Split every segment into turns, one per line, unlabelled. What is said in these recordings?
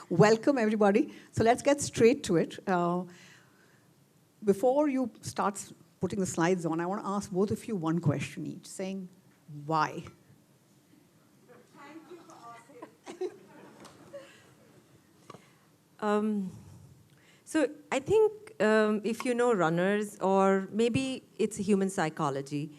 Welcome, everybody. So let's get straight to it. Before you start putting the slides on, I want to ask both of you one question each, saying, why?
Thank you for asking. So I think if you know runners, or maybe it's human psychology,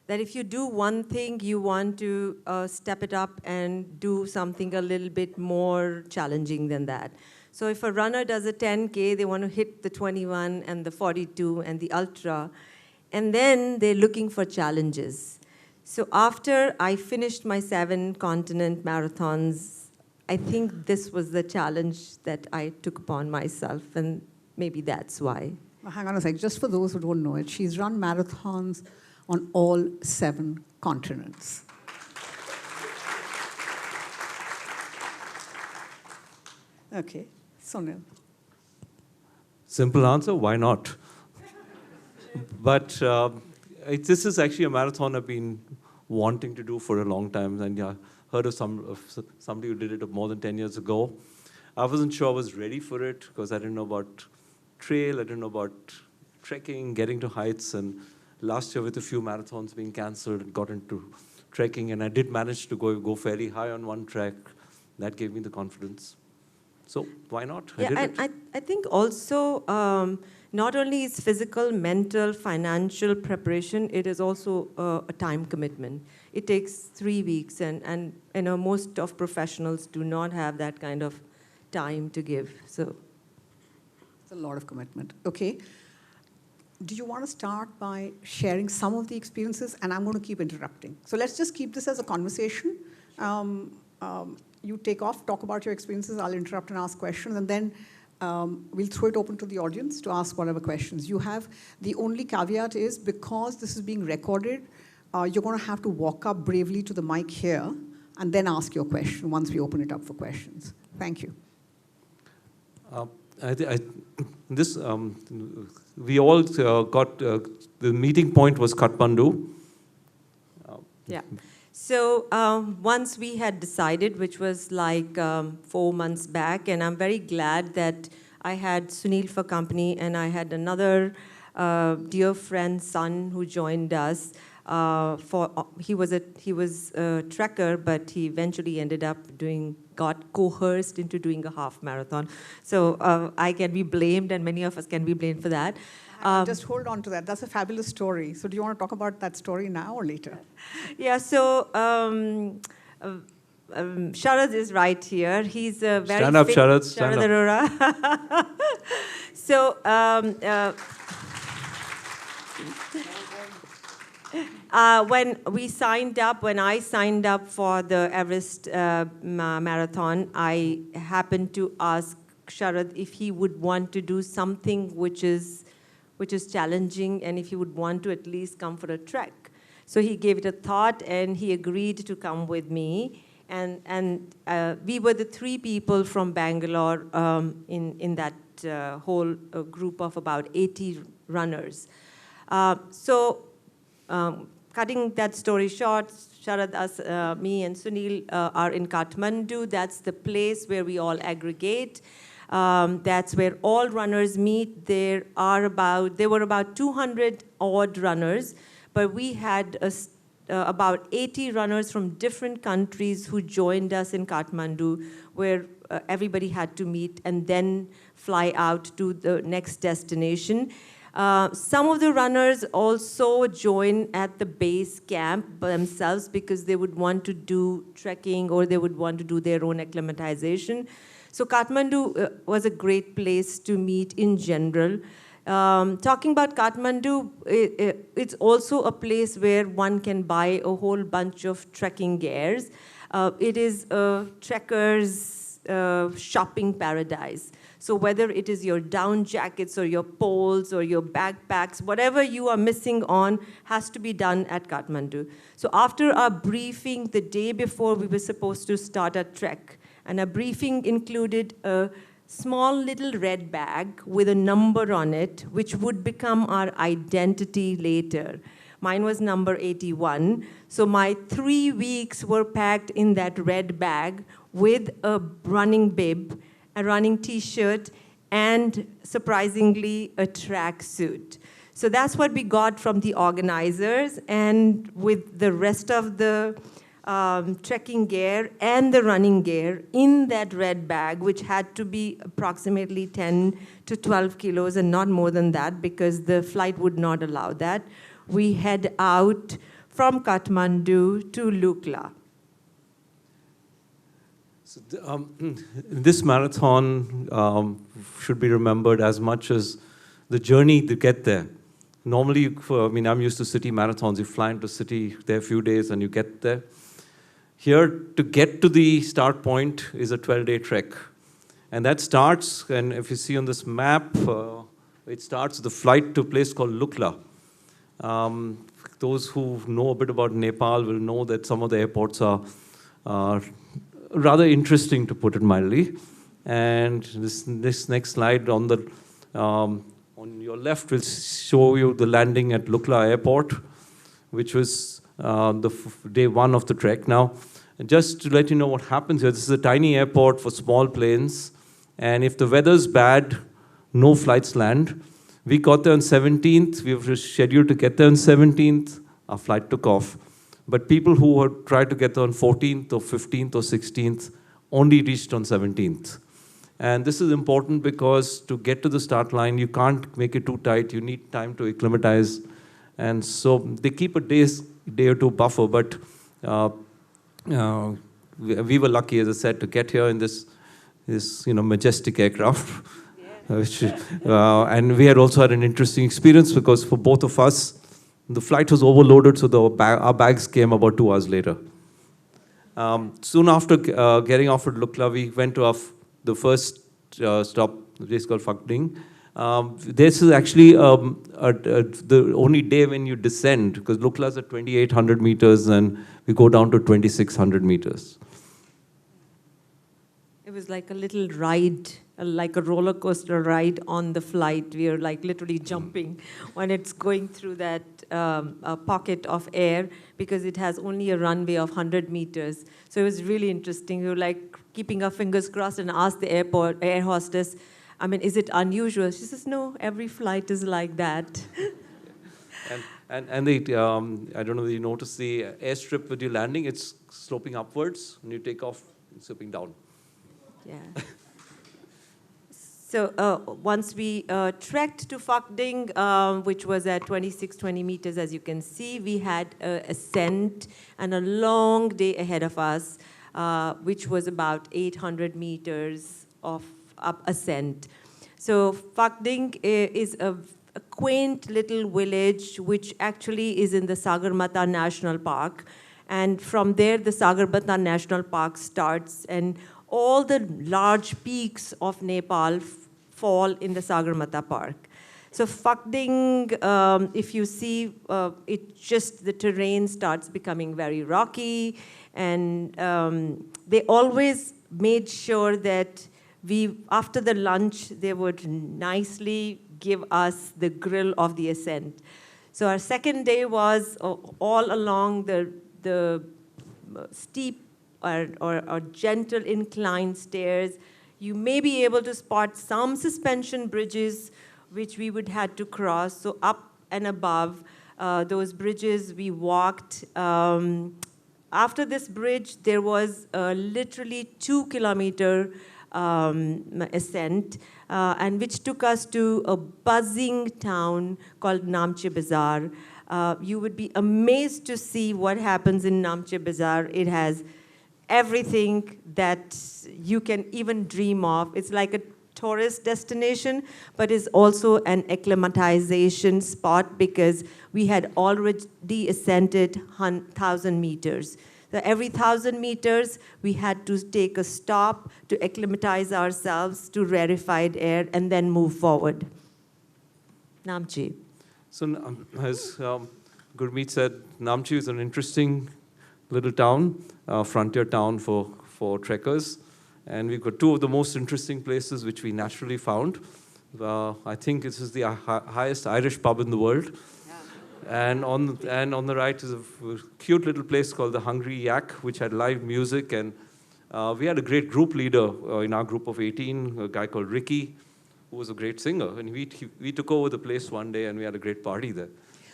that if you do one thing, you want to step it up and do something a little bit more challenging than that. So if a runner does a 10K, they want to hit the 21 and the 42 and the ultra, and then they're looking for challenges. So after I finished my 7-continent marathons, I think this was the challenge that I took upon myself, and maybe that's why.
Hang on a sec. Just for those who don't know it, she's run marathons on all 7 continents. Okay, Sunil.
Simple answer, why not? But this is actually a marathon I've been wanting to do for a long time, and yeah, heard of somebody who did it more than 10 years ago. I wasn't sure I was ready for it because I didn't know about trail, I didn't know about trekking, getting to heights, and last year with a few marathons being cancelled, got into trekking, and I did manage to go fairly high on one track. That gave me the confidence. So why not?
I think also not only is physical, mental, financial preparation, it is also a time commitment. It takes 3 weeks, and you know, most of professionals do not have that kind of time to give. So
it's a lot of commitment. Okay. Do you want to start by sharing some of the experiences? And I'm going to keep interrupting. So let's just keep this as a conversation. You take off, talk about your experiences. I'll interrupt and ask questions. And then we'll throw it open to the audience to ask whatever questions you have. The only caveat is because this is being recorded, you're going to have to walk up bravely to the mic here and then ask your question once we open it up for questions. Thank you.
We all got, the meeting point was Kathmandu.
Yeah. So once we had decided, which was like 4 months back, and I'm very glad that I had Sunil for company, and I had another dear friend, son, who joined us. He was a trekker, but he eventually ended up got coerced into doing a half marathon. So I can be blamed, and many of us can be blamed for that.
Just hold on to that. That's a fabulous story. So do you want to talk about that story now or later?
Yeah, so Sharad is right here. He's a very
Stand up,
fit
Sharad. Stand up.
Arora. So when I signed up for the Everest marathon, I happened to ask Sharad if he would want to do something which is challenging, and if he would want to at least come for a trek. So he gave it a thought, and he agreed to come with me. And we were the 3 people from Bangalore in that whole group of about 80 runners. Cutting that story short, Sharad, me and Sunil are in Kathmandu. That's the place where we all aggregate. That's where all runners meet. There were about 200 odd runners, but we had about 80 runners from different countries who joined us in Kathmandu, where everybody had to meet and then fly out to the next destination. Some of the runners also join at the base camp themselves because they would want to do trekking or they would want to do their own acclimatization. So Kathmandu was a great place to meet in general. Talking about Kathmandu, it's also a place where one can buy a whole bunch of trekking gears. It is a trekker's shopping paradise. So whether it is your down jackets or your poles or your backpacks, whatever you are missing on has to be done at Kathmandu. So after our briefing the day before, we were supposed to start a trek. And our briefing included a small little red bag with a number on it, which would become our identity later. Mine was number 81. So my 3 weeks were packed in that red bag with a running bib a running t-shirt, and surprisingly, a tracksuit. So that's what we got from the organizers, and with the rest of the trekking gear and the running gear in that red bag, which had to be approximately 10 to 12 kilos and not more than that because the flight would not allow that, we head out from Kathmandu to Lukla.
So this marathon should be remembered as much as the journey to get there. Normally, I'm used to city marathons. You fly into city there a few days and you get there. Here, to get to the start point is a 12-day trek. And that starts, and if you see on this map, it starts the flight to a place called Lukla. Those who know a bit about Nepal will know that some of the airports are rather interesting, to put it mildly. And this next slide on your left will show you the landing at Lukla Airport, which was day one of the trek. Now, just to let you know what happens here, this is a tiny airport for small planes, and if the weather's bad, no flights land. We got there on 17th, we were scheduled to get there on 17th, our flight took off. But people who had tried to get there on 14th or 15th or 16th only reached on 17th. And this is important because to get to the start line, you can't make it too tight, you need time to acclimatize. And so they keep a day or two buffer, but we were lucky, as I said, to get here in this majestic aircraft. Yeah. And we had also had an interesting experience because for both of us, the flight was overloaded, so our bags came about 2 hours later. Soon after getting off at Lukla, we went to the first stop, the place called Phakding. This is actually the only day when you descend, because Lukla is at 2,800 meters and we go down to 2,600 meters.
It was like a little ride, like a roller coaster ride on the flight. We are like literally jumping when it's going through that pocket of air because it has only a runway of 100 meters. So it was really interesting. We were like keeping our fingers crossed and asked the air hostess, is it unusual? She says, no, every flight is like that.
And they, I don't know if you notice the airstrip with your landing, it's sloping upwards. When you take off, it's sloping down.
Yeah. So once we trekked to Phakding, which was at 20 meters, as you can see, we had an ascent and a long day ahead of us, which was about 800 meters of up ascent. So Phakding is a quaint little village, which actually is in the Sagarmatha National Park. And from there, the Sagarmatha National Park starts, and all the large peaks of Nepal fall in the Sagarmatha Park. So Phakding, if you see, the terrain starts becoming very rocky, and they always made sure that after the lunch, they would nicely give us the grill of the ascent. So our second day was all along the steep or gentle inclined stairs. You may be able to spot some suspension bridges which we would have to cross. So up and above those bridges, we walked. After this bridge, there was a literally 2-kilometer ascent, and which took us to a buzzing town called Namche Bazaar. You would be amazed to see what happens in Namche Bazaar. It has everything that you can even dream of. It's like a tourist destination, but is also an acclimatization spot because we had already ascended 1,000 meters. So every 1,000 meters, we had to take a stop to acclimatize ourselves to rarefied air and then move forward. Namche.
So as Gurmeet said, Namche is an interesting little town, frontier town for trekkers. And we've got two of the most interesting places which we naturally found. I think this is the highest Irish pub in the world. And on the right is a cute little place called the Hungry Yak, which had live music and We had a great group leader in our group of 18, a guy called Ricky, who was a great singer. And we took over the place one day and we had a great party there.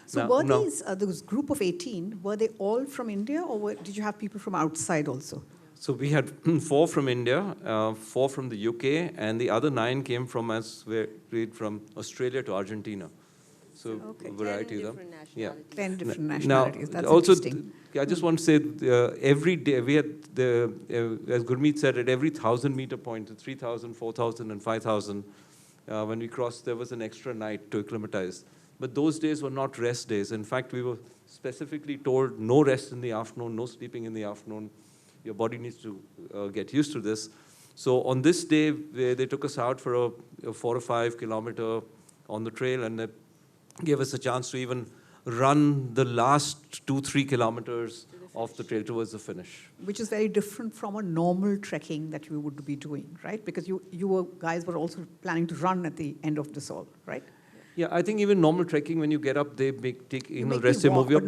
So were these, this group of 18, were they all from India or did you have people from outside also?
So we had 4 from India, 4 from the UK, and the other 9 came from from Australia to Argentina. So a variety of them. Yeah.
10
different nationalities. That's
also,
interesting.
I just want to say, every day we had as Gurmeet said, at every 1,000-meter point, 3,000, 4,000, and 5,000, when we crossed, there was an extra night to acclimatize. But those days were not rest days. In fact, we were specifically told no rest in the afternoon, no sleeping in the afternoon. Your body needs to get used to this. So on this day, they took us out for a 4 or 5 kilometer on the trail, and they gave us a chance to even run the last 2-3 kilometers of the trail towards the finish.
Which is very different from a normal trekking that you would be doing, right? Because you guys were also planning to run at the end of this all, right?
Yeah, I think even normal trekking, when you get up, they take rest,
you
they move you up,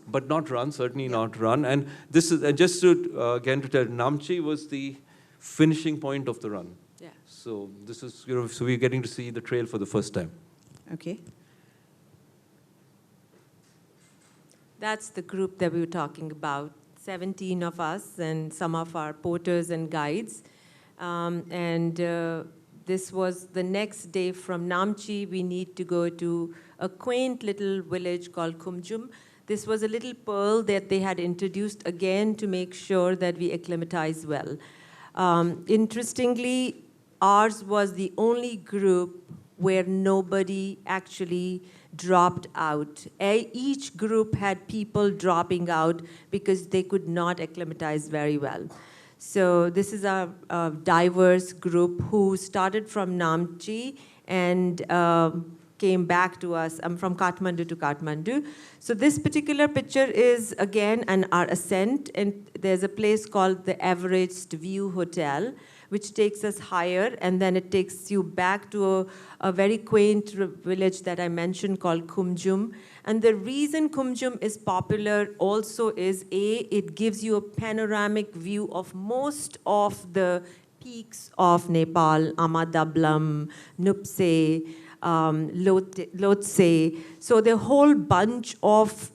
but
not run, certainly not run. And this is just to again to tell, Namche was the finishing point of the run.
Yeah.
So this is so we're getting to see the trail for the first time.
Okay.
That's the group that we were talking about. 17 of us and some of our porters and guides, this was the next day from Namche. We need to go to a quaint little village called Kumjum. This was a little pearl that they had introduced again to make sure that we acclimatize well. Interestingly, ours was the only group where nobody actually dropped out. Each group had people dropping out because they could not acclimatize very well. So this is a diverse group who started from Namche and came back to us from Kathmandu to Kathmandu. So this particular picture is, again, our ascent. And there's a place called the Everest View Hotel, which takes us higher. And then it takes you back to a very quaint village that I mentioned called Kumjum. And the reason Kumjum is popular also is, it gives you a panoramic view of most of the peaks of Nepal, Amadablam, Nupse, Lhotse. So the whole bunch of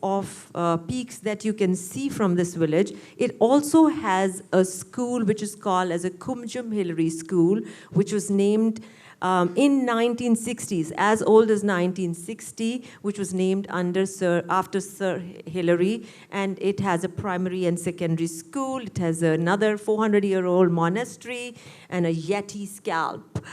peaks that you can see from this village. It also has a school which is called as a Tenzing Hillary School, which was named in 1960s, as old as 1960, which was named after Sir Hillary, and it has a primary and secondary school. It has another 400-year-old monastery and a Yeti scalp,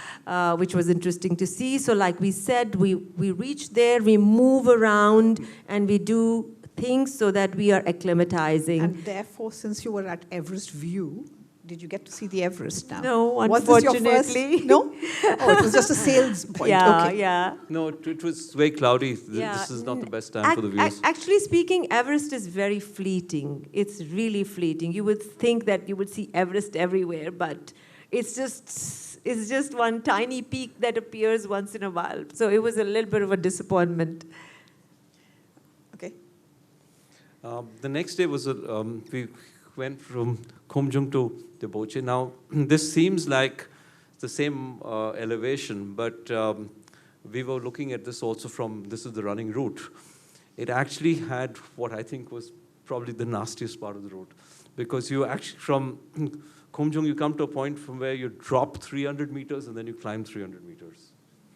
which was interesting to see. So like we said, we reach there, we move around, and we do things so that we are acclimatizing.
And therefore, since you were at Everest View, did you get to see the Everest now?
No, unfortunately.
Was this your first? No? Oh, it was just a sales point.
Yeah,
okay.
yeah.
No, it was very cloudy.
Yeah.
This is not the best time for the views.
Actually speaking, Everest is very fleeting. It's really fleeting. You would think that you would see Everest everywhere, but it's just one tiny peak that appears once in a while. So it was a little bit of a disappointment.
Okay.
The next day was we went from Kumjum to Deboche. Now, this seems like the same elevation, but we were looking at this also this is the running route. It actually had what I think was probably the nastiest part of the route, because you actually, from Kumjum, you come to a point from where you drop 300 meters and then you climb 300 meters.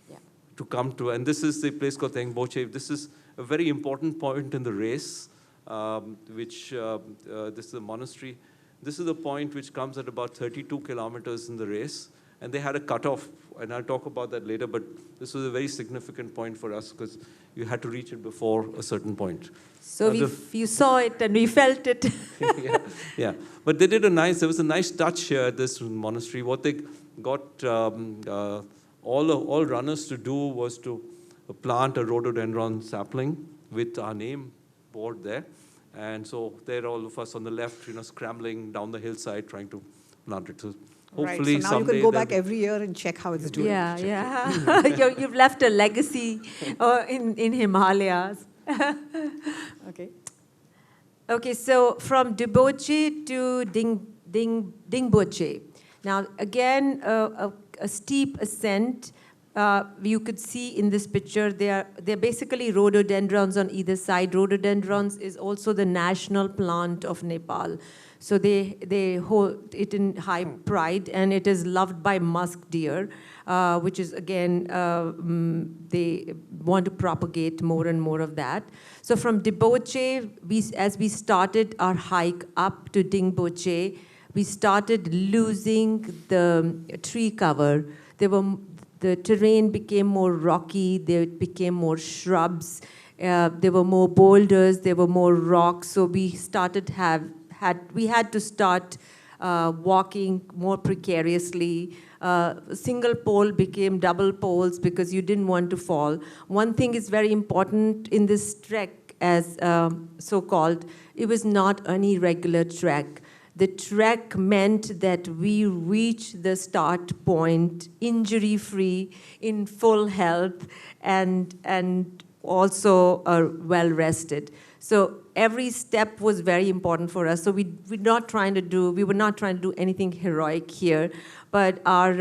Yeah.
To come to, and this is the place called Tengboche. This is a very important point in the race, this is a monastery. This is the point which comes at about 32 kilometers in the race. And they had a cutoff, and I'll talk about that later, but this was a very significant point for us because you had to reach it before a certain point.
So you saw it and we felt it.
yeah. But there was a nice touch here at this monastery. What they got all runners to do was to plant a rhododendron sapling with our name board there. And so there all of us on the left, scrambling down the hillside trying to plant it. So hopefully
right. So now you can go back every year and check how it's doing.
Yeah. You've left a legacy in Himalayas.
Okay.
Okay, so from Deboche to Dingboche. Now, again, a steep ascent. You could see in this picture, they're basically rhododendrons on either side. Rhododendrons is also the national plant of Nepal. So they hold it in high pride, and it is loved by musk deer, which is, again, they want to propagate more and more of that. So from Dingboche, as we started our hike up to Dingboche, we started losing the tree cover. The terrain became more rocky, there became more shrubs, there were more boulders, there were more rocks, so we had to start walking more precariously. Single pole became double poles because you didn't want to fall. One thing is very important in this trek, as so-called, it was not any regular trek. The trek meant that we reached the start point injury-free, in full health, and also well-rested. So every step was very important for us. So we were not trying to do anything heroic here, but our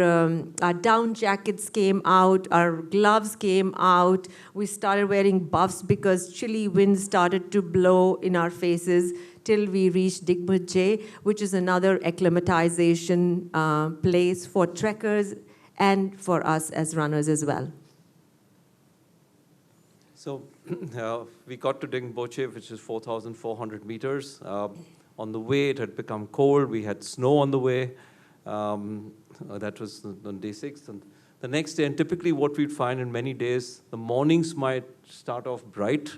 down jackets came out, our gloves came out. We started wearing buffs because chilly winds started to blow in our faces till we reached Dingboche, which is another acclimatization place for trekkers and for us as runners as well.
So we got to Dingboche, which is 4,400 meters. On the way, it had become cold. We had snow on the way. That was on day 6. And the next day, and typically what we'd find in many days, the mornings might start off bright,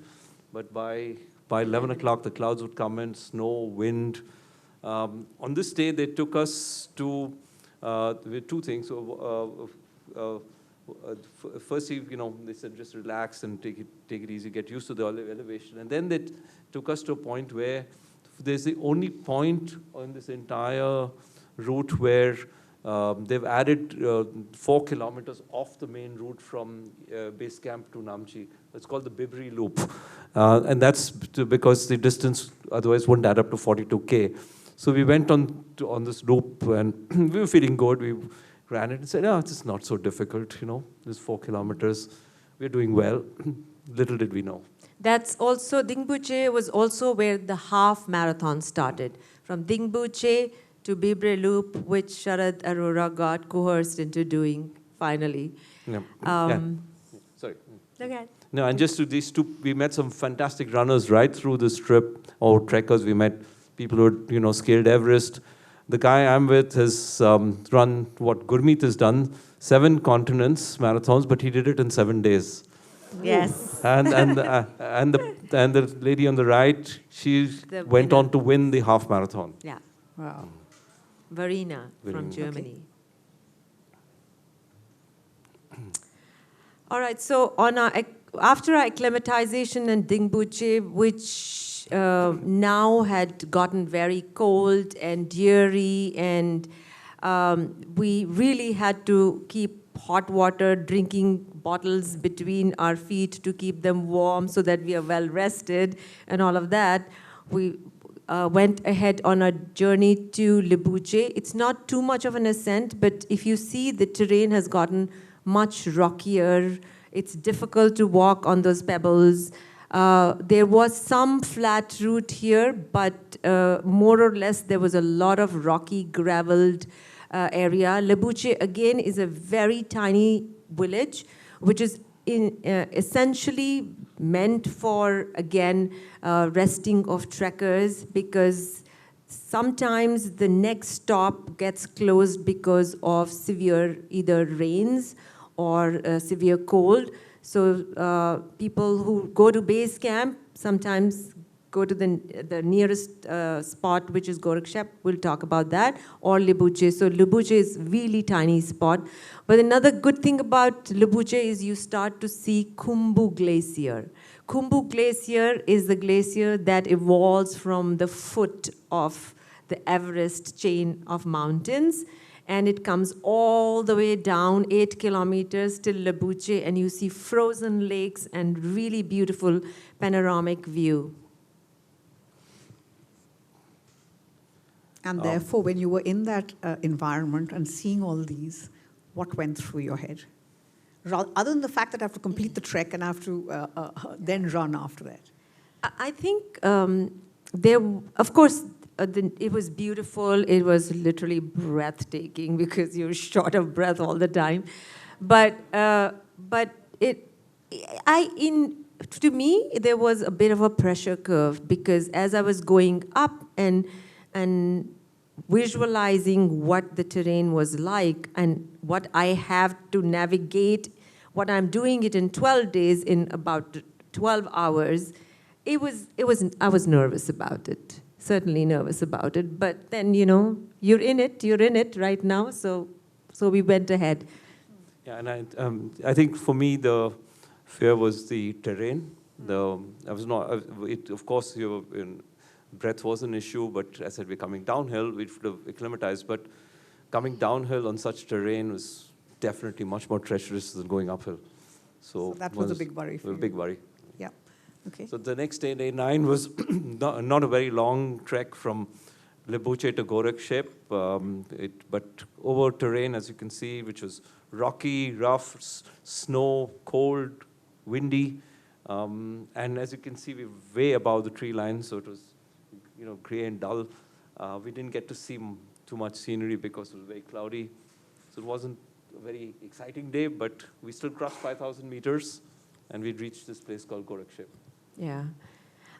but by 11 o'clock, the clouds would come in, snow, wind. On this day, they took us to with two things. Firstly, they said just relax and take it easy, get used to the elevation. And then they took us to a point where there's the only point on this entire route where they've added 4 kilometers off the main route from base camp to Namche. It's called the Bibri Loop. And that's because the distance otherwise wouldn't add up to 42K. So we went on this loop, and we were feeling good. We ran it and said, it's not so difficult, this 4 kilometers. We're doing well. Little did we know.
That's also, Dingboche was also where the half marathon started. From Dingboche to Bibri Loop, which Sharad Arora got coerced into doing, finally.
Yeah. Sorry.
Okay.
No, and just to these two, we met some fantastic runners right through this trip, or trekkers. We met people who had, scaled Everest. The guy I'm with has run what Gurmeet has done, 7 continents marathons, but he did it in 7 days.
Yes.
And the lady on the right, she went on to win the half marathon.
Yeah.
Wow.
Verena from Germany. Okay. All right, so after our acclimatization in Dingboche, which now had gotten very cold and dreary, and we really had to keep hot water, drinking bottles between our feet to keep them warm so that we are well rested and all of that, we went ahead on a journey to Dingboche. It's not too much of an ascent, but if you see, the terrain has gotten much rockier. It's difficult to walk on those pebbles. There was some flat route here, but more or less there was a lot of rocky, graveled area. Dingboche, again, is a very tiny village, which is essentially meant for, again, resting of trekkers, because sometimes the next stop gets closed because of severe either rains or severe cold. So people who go to base camp sometimes go to the nearest spot, which is Gorakshep. We'll talk about that, or Dingboche. So Dingboche is really tiny spot. But another good thing about Dingboche is you start to see Khumbu Glacier. Khumbu Glacier is the glacier that evolves from the foot of the Everest chain of mountains. And it comes all the way down 8 kilometers till Dingboche, and you see frozen lakes and really beautiful panoramic view.
And therefore, when you were in that environment and seeing all these, what went through your head? Other than the fact that I have to complete the trek and I have to then run after that.
I think there, of course, it was beautiful. It was literally breathtaking because you're short of breath all the time. But to me, there was a bit of a pressure curve because as I was going up and visualizing what the terrain was like and what I have to navigate, what I'm doing it in 12 days in about 12 hours, I was nervous about it, certainly nervous about it. But then, you're in it right now, so we went ahead.
Yeah, and I think for me the fear was the terrain. Of course, breath was an issue, but as I said, we're coming downhill. We should have acclimatized, but coming downhill on such terrain was definitely much more treacherous than going uphill.
So that was a big worry for you.
A big worry.
Yeah. Okay.
So the next day, day 9, was not a very long trek from Libuche to Gorakshep, but over terrain, as you can see, which was rocky, rough, snow, cold, windy, and as you can see, we're way above the tree line, so it was, gray and dull. We didn't get to see too much scenery because it was very cloudy, so it wasn't a very exciting day, but we still crossed 5,000 meters, and we'd reached this place called Gorakshep.
Yeah.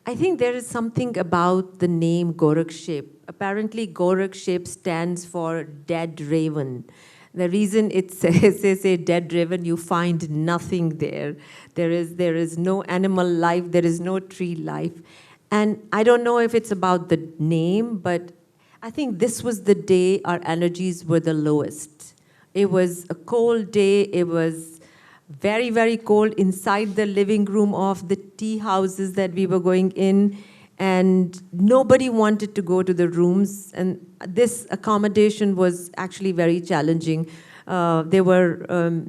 I think there is something about the name Gorakshep. Apparently, Gorakshep stands for dead raven. The reason it says a dead raven, you find nothing there. There is no animal life, there is no tree life. And I don't know if it's about the name, but I think this was the day our energies were the lowest. It was a cold day, it was very, very cold inside the living room of the tea houses that we were going in, and nobody wanted to go to the rooms, and this accommodation was actually very challenging. There were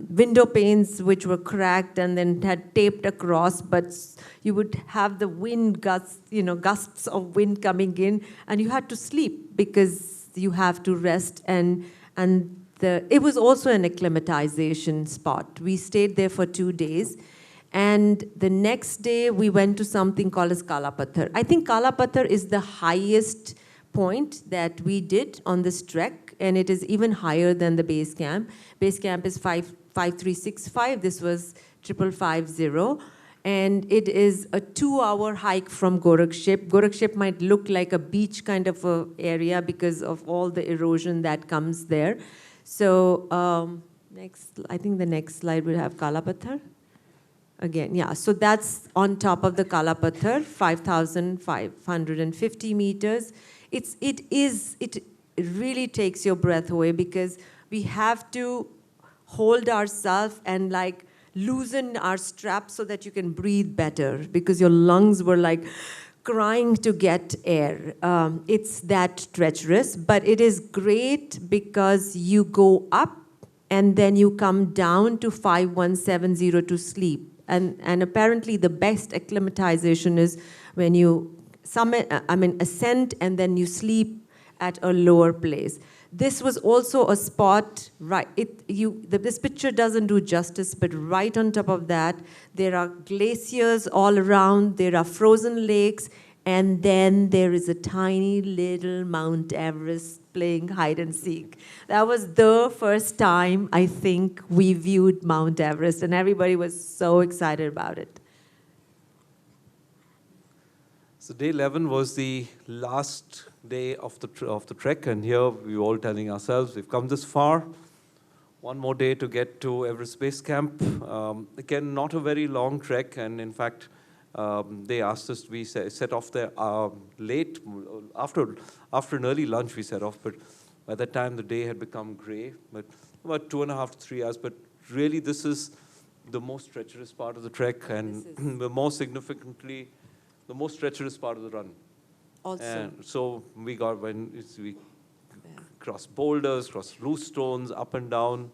window panes which were cracked and then had taped across, but you would have the wind gusts, gusts of wind coming in, and you had to sleep because you have to rest, and it was also an acclimatization spot. We stayed there for 2 days. And the next day, we went to something called as Kalapathar. I think Kalapathar is the highest point that we did on this trek, and it is even higher than the base camp. Base camp is 5365. This was 5550. And it is a 2-hour hike from Gorakshep. Gorakshep might look like a beach kind of a area because of all the erosion that comes there. So I think the next slide will have Kalapathar. Again, yeah, so that's on top of the Kalapathar, 5,550 meters. It really takes your breath away because we have to hold ourselves and loosen our straps so that you can breathe better because your lungs were crying to get air. It's that treacherous, but it is great because you go up and then you come down to 5170 to sleep. And apparently the best acclimatization is when you ascend and then you sleep at a lower place. This was also a spot, right? This picture doesn't do justice, but right on top of that, there are glaciers all around, there are frozen lakes, and then there is a tiny little Mount Everest playing hide and seek. That was the first time I think we viewed Mount Everest, and everybody was so excited about it.
So day 11 was the last day of the trek, and here we were all telling ourselves, we've come this far. One more day to get to Everest Base Camp. Again, not a very long trek, and in fact, they asked us, we set off there late, after an early lunch we set off, but by that time the day had become gray, but about 2.5 to 3 hours, but really this is the most treacherous part of the trek, and the most treacherous part of the run.
Also.
And so we crossed boulders, crossed loose stones, up and down.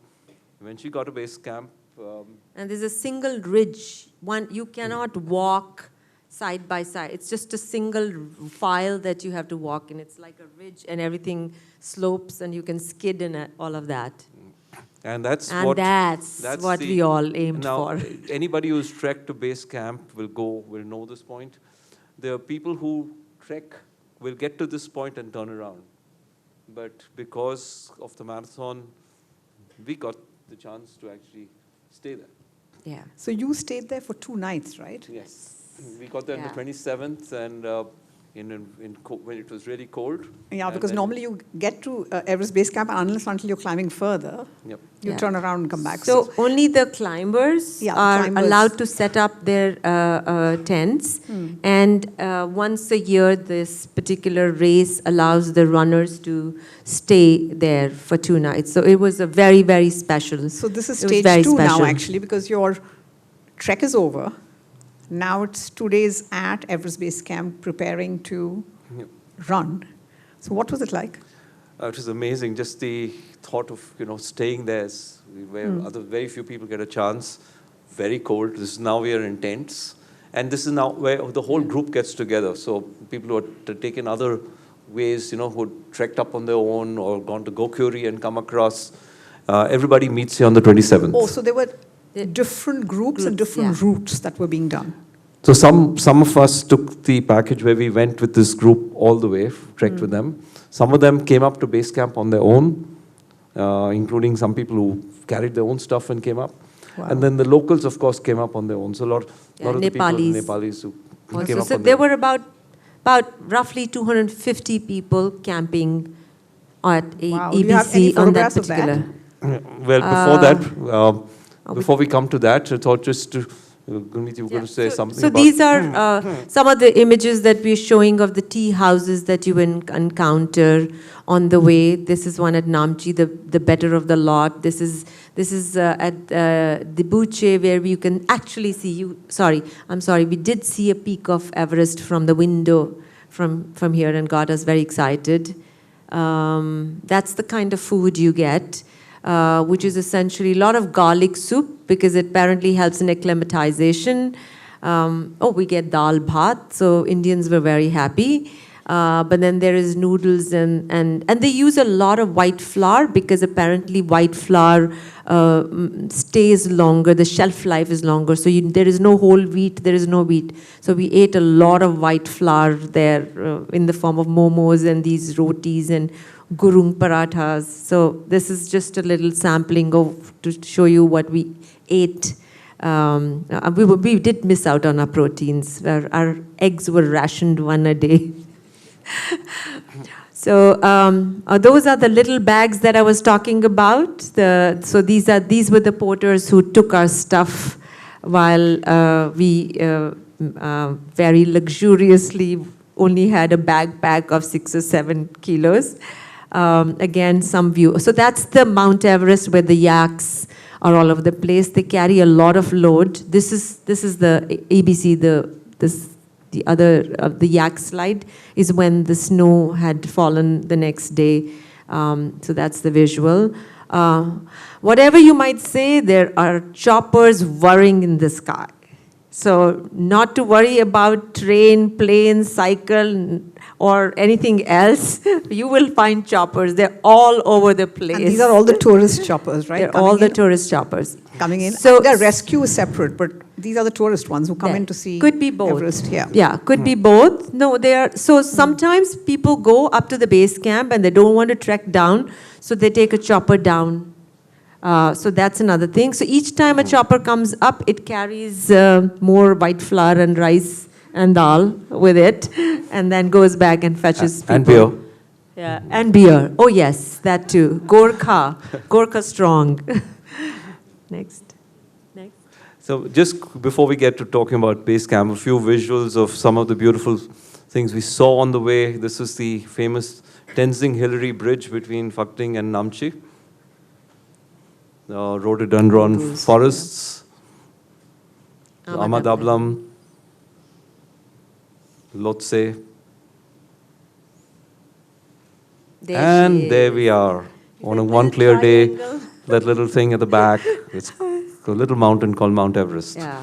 Eventually got to base camp.
And there's a single ridge. You cannot walk side by side. It's just a single file that you have to walk in. It's like a ridge and everything slopes and you can skid in all of that.
And that's
And
what
that's what we all aimed
now,
for.
Anybody who's trekked to base camp will know this point. The people who trek will get to this point and turn around. But because of the marathon, we got the chance to actually stay there.
Yeah.
So you stayed there for 2 nights, right?
Yes. We got there on the 27th and when it was really cold.
Yeah,
And
because
then-
normally you get to Everest Base Camp and unless until you're climbing further,
Yep.
you
Yeah.
turn around and come back.
So only the climbers
Yeah, the
are
climbers.
allowed to set up their tents. And once a year, this particular race allows the runners to stay there for 2 nights. So it was a very, very special.
So this is
It was
stage
very
2 now,
special.
actually, because your trek is over. Now it's 2 days at Everest Base Camp preparing to
Yep.
run. So what was it like?
It was amazing, just the thought of staying there, where very few people get a chance. Very cold. Now we are in tents, and this is now where the whole group gets together. So people who had taken other ways, who trekked up on their own or gone to Gokuri and come across, everybody meets here on the 27th.
Oh, so there were different groups and different
yeah.
routes that were being done.
So some of us took the package where we went with this group all the way, trekked with them. Some of them came up to base camp on their own, including some people who carried their own stuff and came up.
Wow.
And then the locals, of course, came up on their own. So a lot
Yeah,
of the people,
Nepalis.
Nepalis who
Also,
came up
so
on
there
their own.
were about roughly 250 people camping at
Wow. Do you have any
ABC on that
photographs of that?
particular.
Well, before that, before we come to that, I thought just to, Gurmeet, you were going to say something
So
about...
these are some of the images that we're showing of the tea houses that you encounter on the way. This is one at Namchi, the better of the lot. This is at the Buche, where you can actually see I'm sorry, we did see a peak of Everest from the window from here and got us very excited. That's the kind of food you get. Which is essentially a lot of garlic soup because it apparently helps in acclimatization. We get dal bhat, so Indians were very happy. But then there is noodles and they use a lot of white flour because apparently white flour stays longer, the shelf life is longer. So there is no whole wheat, there is no wheat. So we ate a lot of white flour there in the form of momos and these rotis and gurung parathas. So this is just a little sampling to show you what we ate. We did miss out on our proteins. Our eggs were rationed 1 a day. So those are the little bags that I was talking about. So these were the porters who took our stuff while we very luxuriously only had a backpack of 6 or 7 kilos. Again, some view. So that's the Mount Everest where the yaks are all over the place. They carry a lot of load. This is the ABC, the other the yak slide is when the snow had fallen the next day. So that's the visual. Whatever you might say, there are choppers whirring in the sky. So not to worry about train, plane, cycle, or anything else. You will find choppers. They're all over the place.
And these are all the tourist choppers, right?
They're
Coming
all the
in?
tourist choppers.
Coming in.
So
Their rescue is separate, but these are the tourist ones who come in to see
could be both.
Everest. Yeah.
Yeah, could be both. No, they are. So sometimes people go up to the base camp and they don't want to trek down, so they take a chopper down. So that's another thing. So each time a chopper comes up, it carries more white flour and rice and dal with it, and then goes back and fetches people.
And beer.
Yeah, and beer. Oh yes, that too. Gorkha strong. Next.
So just before we get to talking about base camp, a few visuals of some of the beautiful things we saw on the way. This is the famous Tenzing Hillary bridge between Phakting and Namchi. Rhododendron
Boulders,
forests,
yeah.
Ahmadablam, Lhotse, and there we are on one clear day. That little thing at the back, it's a little mountain called Mount Everest.
Yeah.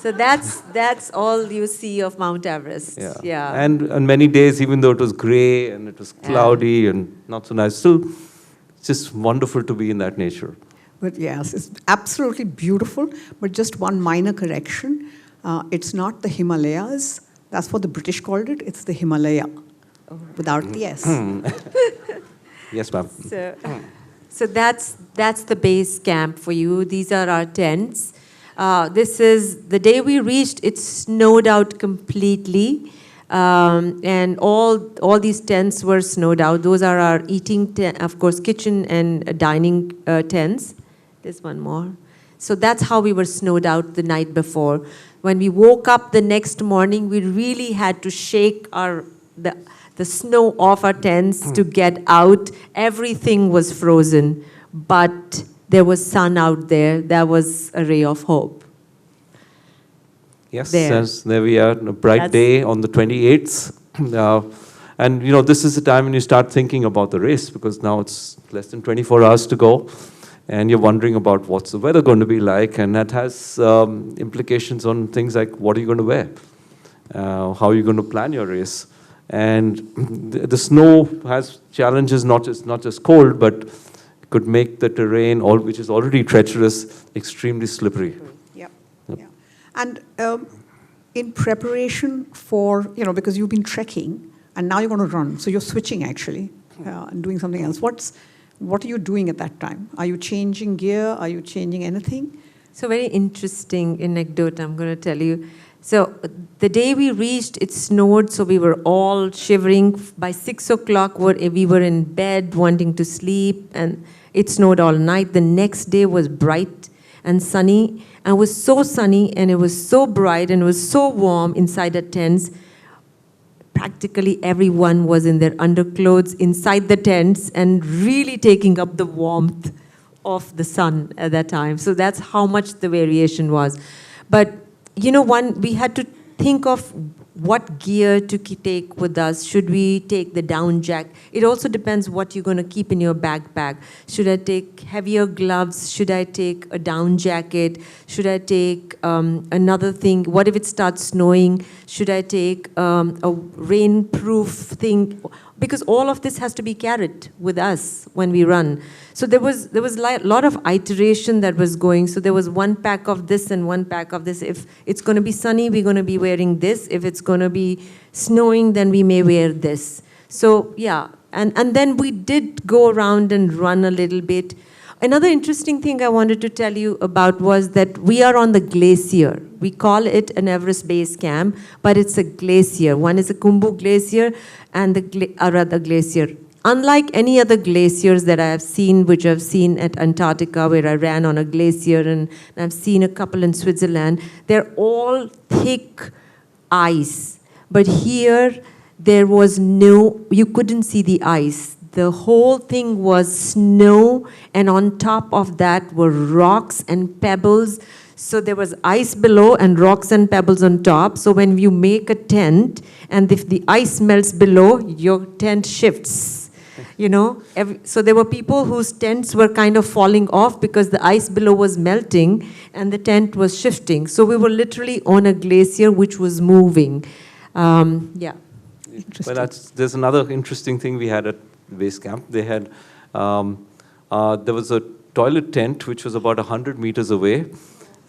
So that's all you see of Mount Everest. Yeah.
And on many days, even though it was gray and it was cloudy and not so nice, still, it's just wonderful to be in that nature.
But yes, it's absolutely beautiful. But just one minor correction. It's not the Himalayas. That's what the British called it. It's the Himalaya, without the S.
Yes, ma'am.
So that's the base camp for you. These are our tents. This is the day we reached. It snowed out completely, and all these tents were snowed out. Those are our eating, of course, kitchen and dining tents. There's one more. So that's how we were snowed out the night before. When we woke up the next morning, we really had to shake the snow off our tents to get out. Everything was frozen, but there was sun out there. That was a ray of hope.
Yes, there we are, a bright day on the 28th. And, this is the time when you start thinking about the race, because now it's less than 24 hours to go. And you're wondering about what's the weather going to be like. And that has implications on things like what are you going to wear? How are you going to plan your race? And the snow has challenges, not just cold, but could make the terrain, which is already treacherous, extremely slippery.
Yep. And in preparation for, because you've been trekking, and now you're going to run, so you're switching actually and doing something else. What are you doing at that time? Are you changing gear? Are you changing anything?
So very interesting anecdote I'm going to tell you. So the day we reached, it snowed, so we were all shivering. By 6 o'clock, we were in bed wanting to sleep, and it snowed all night. The next day was bright and sunny, and it was so sunny, and it was so bright, and it was so warm inside the tents. Practically everyone was in their underclothes inside the tents and really taking up the warmth of the sun at that time. So that's how much the variation was. But we had to think of what gear to take with us. Should we take the down jacket? It also depends what you're going to keep in your backpack. Should I take heavier gloves? Should I take a down jacket? Should I take another thing? What if it starts snowing? Should I take a rainproof thing? Because all of this has to be carried with us when we run. So there was a lot of iteration that was going. So there was one pack of this and one pack of this. If it's going to be sunny, we're going to be wearing this. If it's going to be snowing, then we may wear this. So yeah, and then we did go around and run a little bit. Another interesting thing I wanted to tell you about was that we are on the glacier. We call it an Everest Base camp, but it's a glacier. One is a Khumbu Glacier and the Arada Glacier. Unlike any other glaciers that I have seen, which I've seen at Antarctica, where I ran on a glacier, and I've seen a couple in Switzerland, they're all thick ice. But here, there was you couldn't see the ice. The whole thing was snow, and on top of that were rocks and pebbles. So there was ice below and rocks and pebbles on top. So when you make a tent, and if the ice melts below, your tent shifts. So there were people whose tents were kind of falling off because the ice below was melting and the tent was shifting. So we were literally on a glacier which was moving. Yeah.
But there's another interesting thing we had at base camp. They had, there was a toilet tent which was about 100 meters away,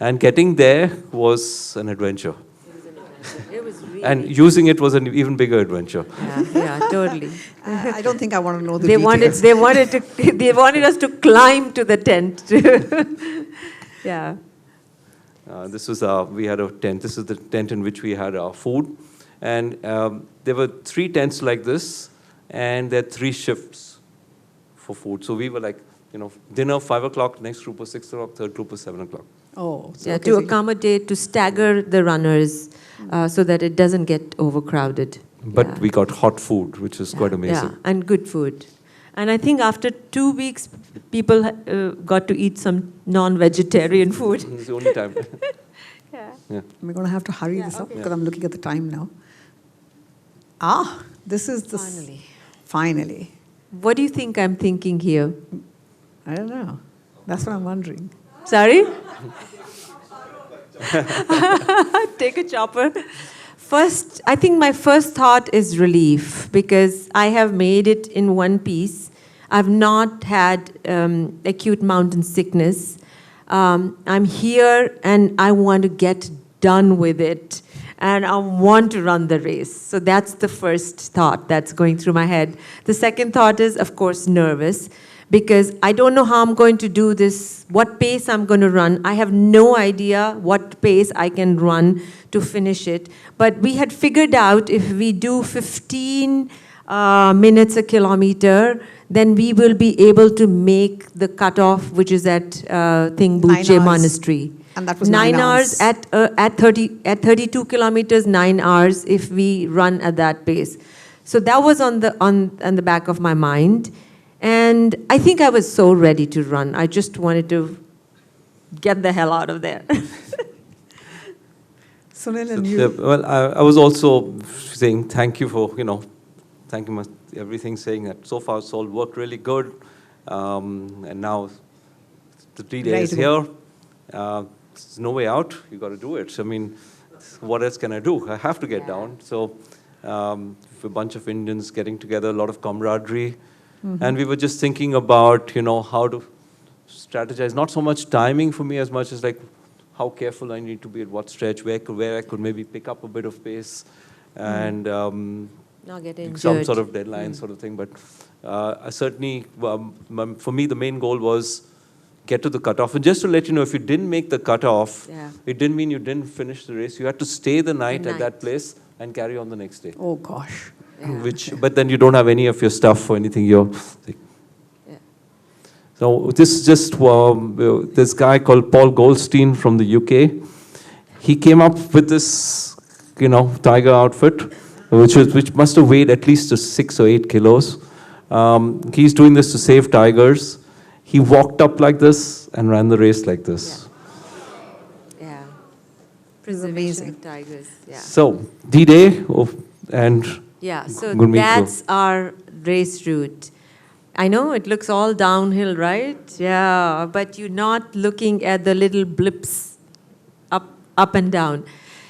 and getting there was an adventure.
It was really.
And using it was an even bigger adventure.
Yeah, totally.
I don't think I want to know the
They
details.
they wanted us to climb to the tent. Yeah.
We had a tent. This is the tent in which we had our food. And there were 3 tents like this, and there are 3 shifts for food. So we were like, dinner 5 o'clock, next group was 6 o'clock, third group was 7 o'clock.
Oh, so
yeah, to accommodate, to stagger the runners so that it doesn't get overcrowded.
But we got hot food, which is quite amazing.
Yeah, and good food. And I think after 2 weeks, people got to eat some non-vegetarian food.
It's the only time.
Yeah. We're going to have to hurry this up because I'm looking at the time now. This is the... Finally.
What do you think I'm thinking here?
I don't know. That's what I'm wondering.
Sorry? Take a chopper. First, I think my first thought is relief because I have made it in one piece. I've not had acute mountain sickness. I'm here and I want to get done with it. And I want to run the race. So that's the first thought that's going through my head. The second thought is, of course, nervous because I don't know how I'm going to do this, what pace I'm going to run. I have no idea what pace I can run to finish it. But we had figured out if we do 15 minutes a kilometer, then we will be able to make the cutoff, which is at Thingbuche Monastery.
And that was 9 hours.
At 32 kilometers, 9 hours if we run at that pace. So that was on the back of my mind. And I think I was so ready to run. I just wanted to get the hell out of there.
Sunil and you.
Well, I was also saying thank you for, thank you for everything, saying that so far it's all worked really good. And now the 3 days here. There's no way out. You got to do it. I mean, what else can I do? I have to get down. So, a bunch of Indians getting together, a lot of camaraderie, and we were just thinking about, how to strategize. Not so much timing for me as much as like how careful I need to be at what stretch, where I could maybe pick up a bit of pace, and
Not get injured.
some sort of deadline sort of thing. But I certainly, for me, the main goal was get to the cutoff. And just to let you know, if you didn't make the cutoff, it didn't mean you didn't finish the race. You had to stay the night at that place and carry on the next day.
Oh, gosh.
Yeah.
But then you don't have any of your stuff or anything. So this is just this guy called Paul Goldstein from the UK. He came up with this, tiger outfit, which must have weighed at least 6 or 8 kilos. He's doing this to save tigers. He walked up like this and ran the race like this.
Yeah. Preservation of tigers. Yeah.
So, D-Day and
Yeah, so
Gurmeet
that's our race route. I know it looks all downhill, right? Yeah, but you're not looking at the little blips up and down.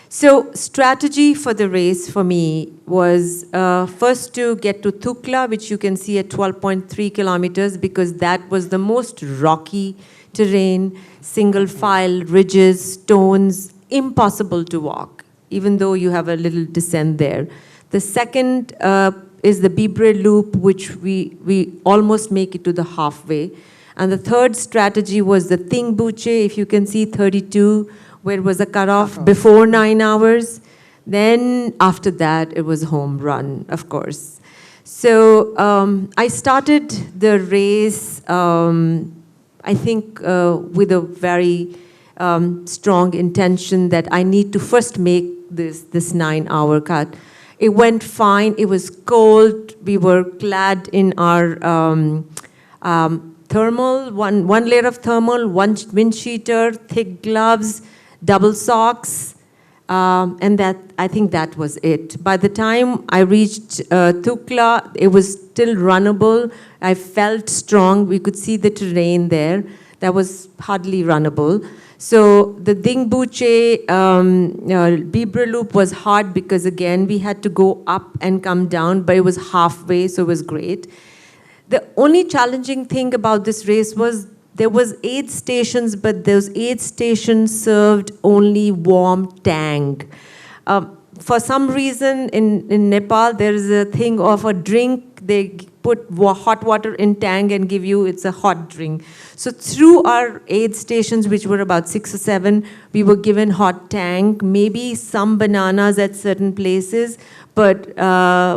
So strategy for the race for me was first to get to Lukla, which you can see at 12.3 kilometers, because that was the most rocky terrain, single file, ridges, stones, impossible to walk, even though you have a little descent there. The second is the Bibre Loop, which we almost make it to the halfway. And the third strategy was the Thingbuche, if you can see 32, where it was a cutoff before 9 hours. Then after that, it was home run, of course. So I started the race, I think, with a very strong intention that I need to first make this 9-hour cut. It went fine. It was cold. We were clad in our thermal, one layer of thermal, one wind cheater, thick gloves, double socks, and I think that was it. By the time I reached Lukla, it was still runnable. I felt strong. We could see the terrain there. That was hardly runnable. So the Thingbuche Bibre Loop was hard because, again, we had to go up and come down, but it was halfway, so it was great. The only challenging thing about this race was there was aid stations, but those aid stations served only warm tang. For some reason, in Nepal, there is a thing of a drink. They put hot water in tang and give you, it's a hot drink. So through our aid stations, which were about 6 or 7, we were given hot tang, maybe some bananas at certain places, but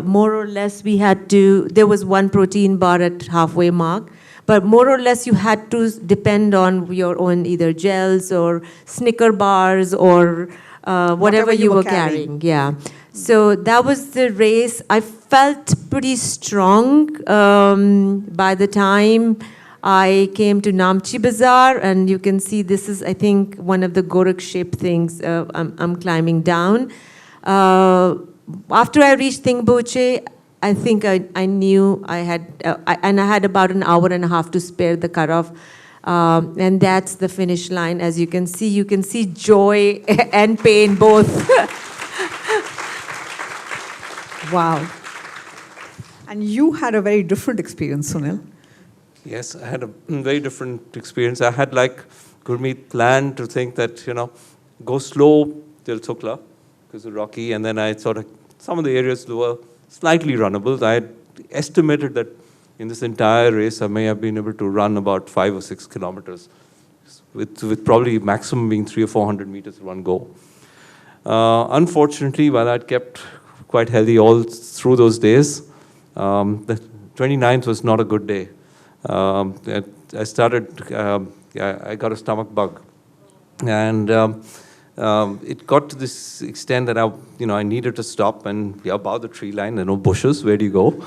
more or less we had to, there was one protein bar at halfway mark, but more or less you had to depend on your own either gels or Snicker bars or whatever you were carrying. Yeah. So that was the race. I felt pretty strong by the time I came to Namchi Bazaar, and you can see this is, I think, one of the Gorakh-shaped things I'm climbing down. After I reached Thingbuche, I think I knew I had, and I had about an hour and a half to spare the cutoff. And that's the finish line. As you can see joy and pain both.
Wow. And you had a very different experience, Sunil.
Yes, I had a very different experience. I had, like Gurmeet, planned to think that, go slow till Lukla, because it's rocky, and then I sort of, some of the areas were slightly runnable. I had estimated that in this entire race, I may have been able to run about 5 or 6 kilometers, with probably maximum being 300 or 400 meters in one go. Unfortunately, while I'd kept quite healthy all through those days, the 29th was not a good day. I started, I got a stomach bug. And it got to this extent that I needed to stop, and we are above the tree line, there are no bushes, where do you go?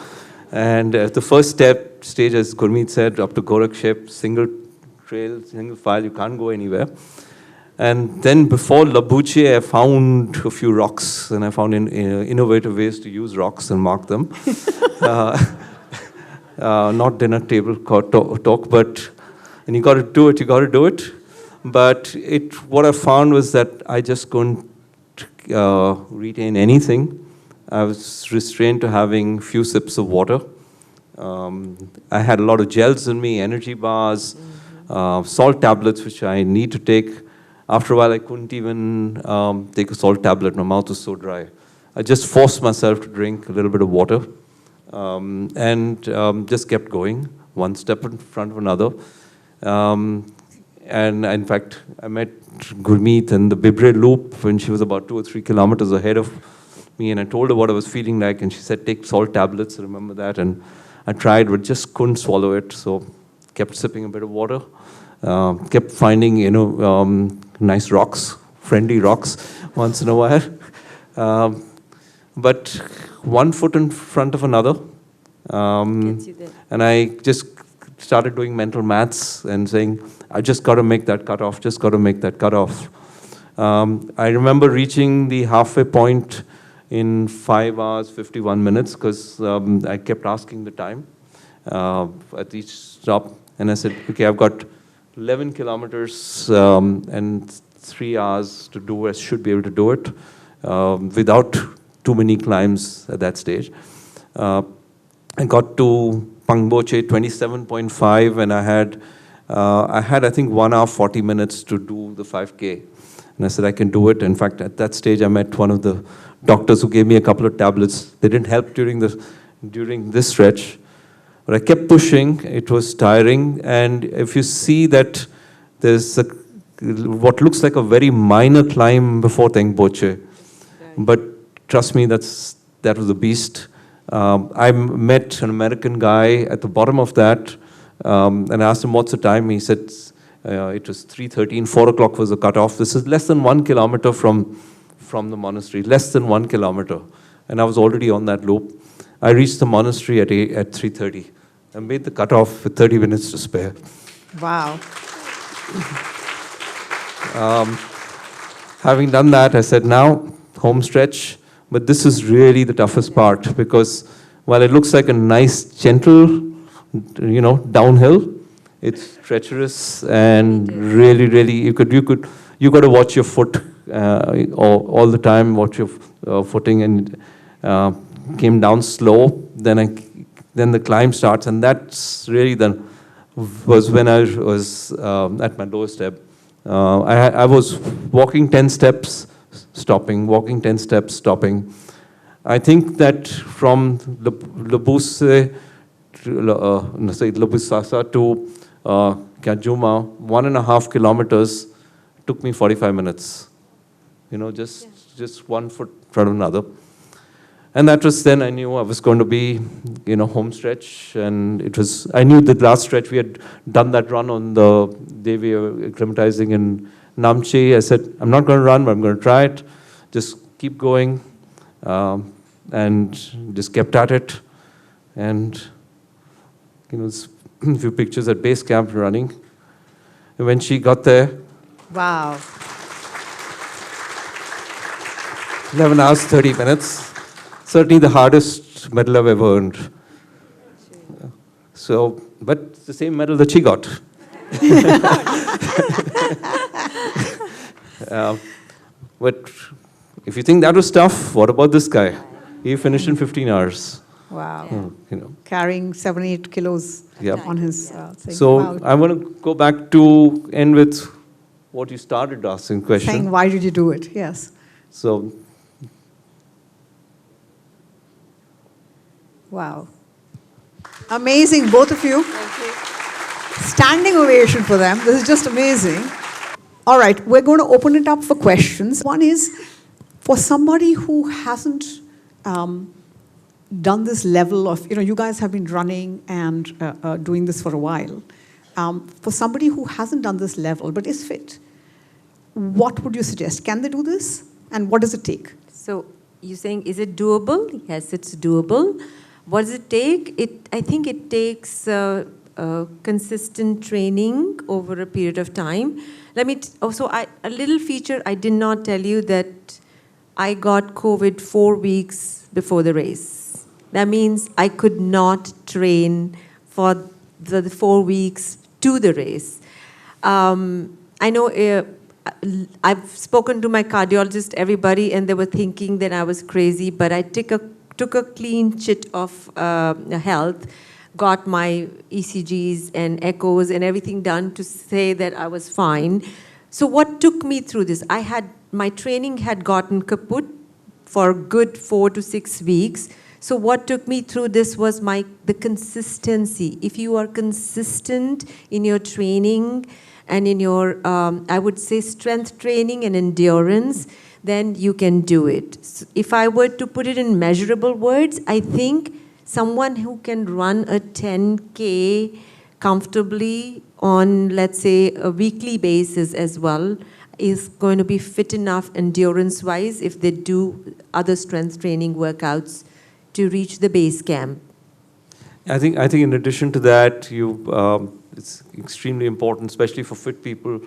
And the first stage, as Gurmeet said, up to Gorakshep, single trail, single file, you can't go anywhere. And then before Labuche, I found a few rocks, and I found innovative ways to use rocks and mark them. Not dinner table talk, but, and you got to do it. But what I found was that I just couldn't retain anything. I was restrained to having few sips of water. I had a lot of gels in me, energy bars, salt tablets, which I need to take. After a while, I couldn't even take a salt tablet. My mouth was so dry. I just forced myself to drink a little bit of water, and just kept going, one step in front of another. And in fact, I met Gurmeet in the Bibre Loop when she was about 2 or 3 kilometers ahead of me, and I told her what I was feeling like, and she said, take salt tablets, I remember that, and I tried, but just couldn't swallow it, so kept sipping a bit of water, kept finding, nice rocks, friendly rocks, once in a while. But one foot in front of another, and I just started doing mental maths and saying, I just got to make that cutoff, just got to make that cutoff. I remember reaching the halfway point in 5 hours, 51 minutes, because I kept asking the time at each stop. And I said, okay, I've got 11 kilometers and 3 hours to do, I should be able to do it without too many climbs at that stage. I got to Pangboche 27.5, and I had, I think, 1 hour, 40 minutes to do the 5K. And I said, I can do it. In fact, at that stage, I met one of the doctors who gave me a couple of tablets. They didn't help during this stretch. But I kept pushing. It was tiring. And if you see that there's what looks like a very minor climb before Tengboche, but trust me, that was a beast. I met an American guy at the bottom of that, and I asked him, what's the time? He said, it was 3:13, 4 o'clock was the cutoff. This is less than 1 kilometer from the monastery, less than 1 kilometer. And I was already on that loop. I reached the monastery at 3:30. I made the cutoff with 30 minutes to spare.
Wow.
Having done that, I said, now, home stretch. But this is really the toughest part, because while it looks like a nice, gentle, downhill, it's treacherous and really, really, you got to watch your foot all the time, watch your footing, and came down slow. Then the climb starts, and that's really was when I was at my lowest ebb. I was walking 10 steps, stopping, walking 10 steps, stopping. I think that from Labusasa to Kajuma, 1.5 kilometers took me 45 minutes. Just 1 foot in front of another. And that was then I knew I was going to be, home stretch. And I knew the last stretch, we had done that run on the day we were acclimatizing in Namche. I said, I'm not going to run, but I'm going to try it. Just keep going. And just kept at it. And, a few pictures at base camp running. And when she got there.
Wow.
11 hours, 30 minutes. Certainly the hardest medal I've ever earned. So, but the same medal that she got. But if you think that was tough, what about this guy? He finished in 15 hours.
Wow.
You know.
Carrying 7-8 kilos
Yep.
on his thing.
So
Wow.
I want to go back to end with what you started asking question.
Saying, why did you do it? Yes.
So
Wow. Amazing, both of you. Standing ovation for them. This is just amazing. All right, we're going to open it up for questions. One is, for somebody who hasn't done this level of, you guys have been running and doing this for a while. For somebody who hasn't done this level but is fit, what would you suggest? Can they do this? And what does it take?
So you're saying, is it doable? Yes, it's doable. What does it take? I think it takes consistent training over a period of time. Let me, a little feature I did not tell you that I got COVID 4 weeks before the race. That means I could not train for the 4 weeks to the race. I know I've spoken to my cardiologist, everybody, and they were thinking that I was crazy, but I took a clean chit of health, got my ECGs and echoes and everything done to say that I was fine. So what took me through this? My training had gotten kaput for a good 4 to 6 weeks. So what took me through this was the consistency. If you are consistent in your training and in your, I would say, strength training and endurance, then you can do it. So if I were to put it in measurable words, I think someone who can run a 10K comfortably on, let's say, a weekly basis as well is going to be fit enough endurance-wise if they do other strength training workouts to reach the base camp.
I think in addition to that, it's extremely important, especially for fit people,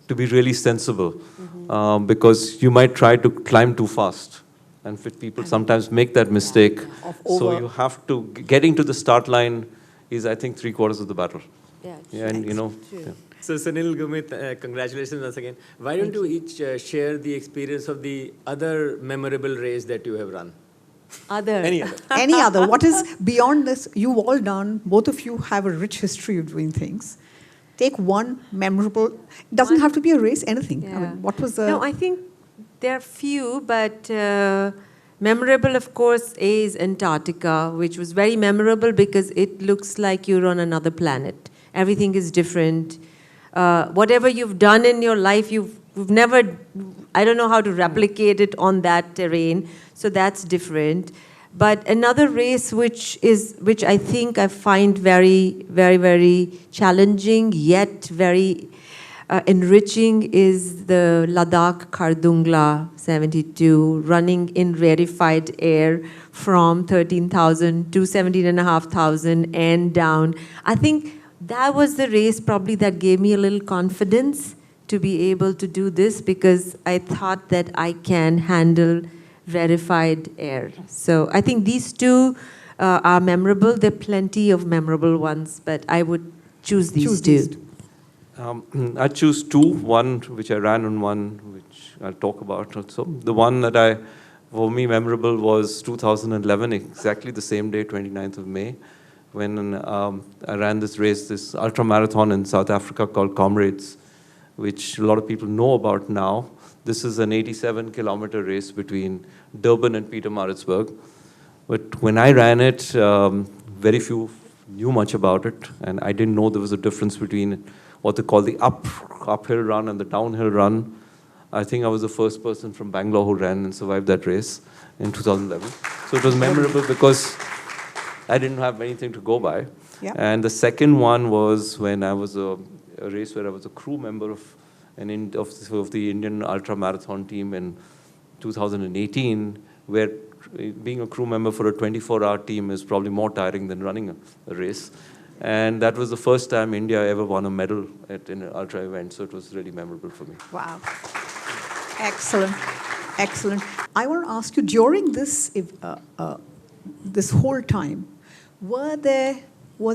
to be really sensible, because you might try to climb too fast, and fit people sometimes make that mistake. So you have to, getting to the start line is, I think, 3/4 of the battle. Yeah, and yeah.
So Sunil, Gumit, congratulations once again. Why don't you each share the experience of the other memorable race that you have run? Any other.
Any other. What is beyond this? You've all done, both of you have a rich history of doing things. Take one memorable, it doesn't have to be a race, anything.
Yeah.
I mean, what was the...
No, I think there are few, but memorable, of course, is Antarctica, which was very memorable because it looks like you're on another planet. Everything is different. Whatever you've done in your life, you've never, I don't know how to replicate it on that terrain, so that's different. But another race which I think I find very, very, very challenging, yet very enriching is the Ladakh Khardungla 72, running in rarefied air from 13,000 to 17,500 and down. I think that was the race probably that gave me a little confidence to be able to do this, because I thought that I can handle rarefied air. So I think these two are memorable. There are plenty of memorable ones, but I would choose these two.
I choose two. One which I ran and one which I'll talk about also. The one that for me memorable was 2011, exactly the same day, 29th of May, when I ran this race, this ultra marathon in South Africa called Comrades, which a lot of people know about now. This is an 87-kilometer race between Durban and Pietermaritzburg. But when I ran it, very few knew much about it, and I didn't know there was a difference between what they call the uphill run and the downhill run. I think I was the first person from Bangalore who ran and survived that race in 2011. So it was memorable because I didn't have anything to go by.
Yeah.
And the second one was when I was a race where I was a crew member of the Indian ultra marathon team in 2018, where being a crew member for a 24-hour team is probably more tiring than running a race. And that was the first time India ever won a medal at an ultra event, so it was really memorable for me.
Wow. Excellent. Excellent. I want to ask you, during this this whole time, was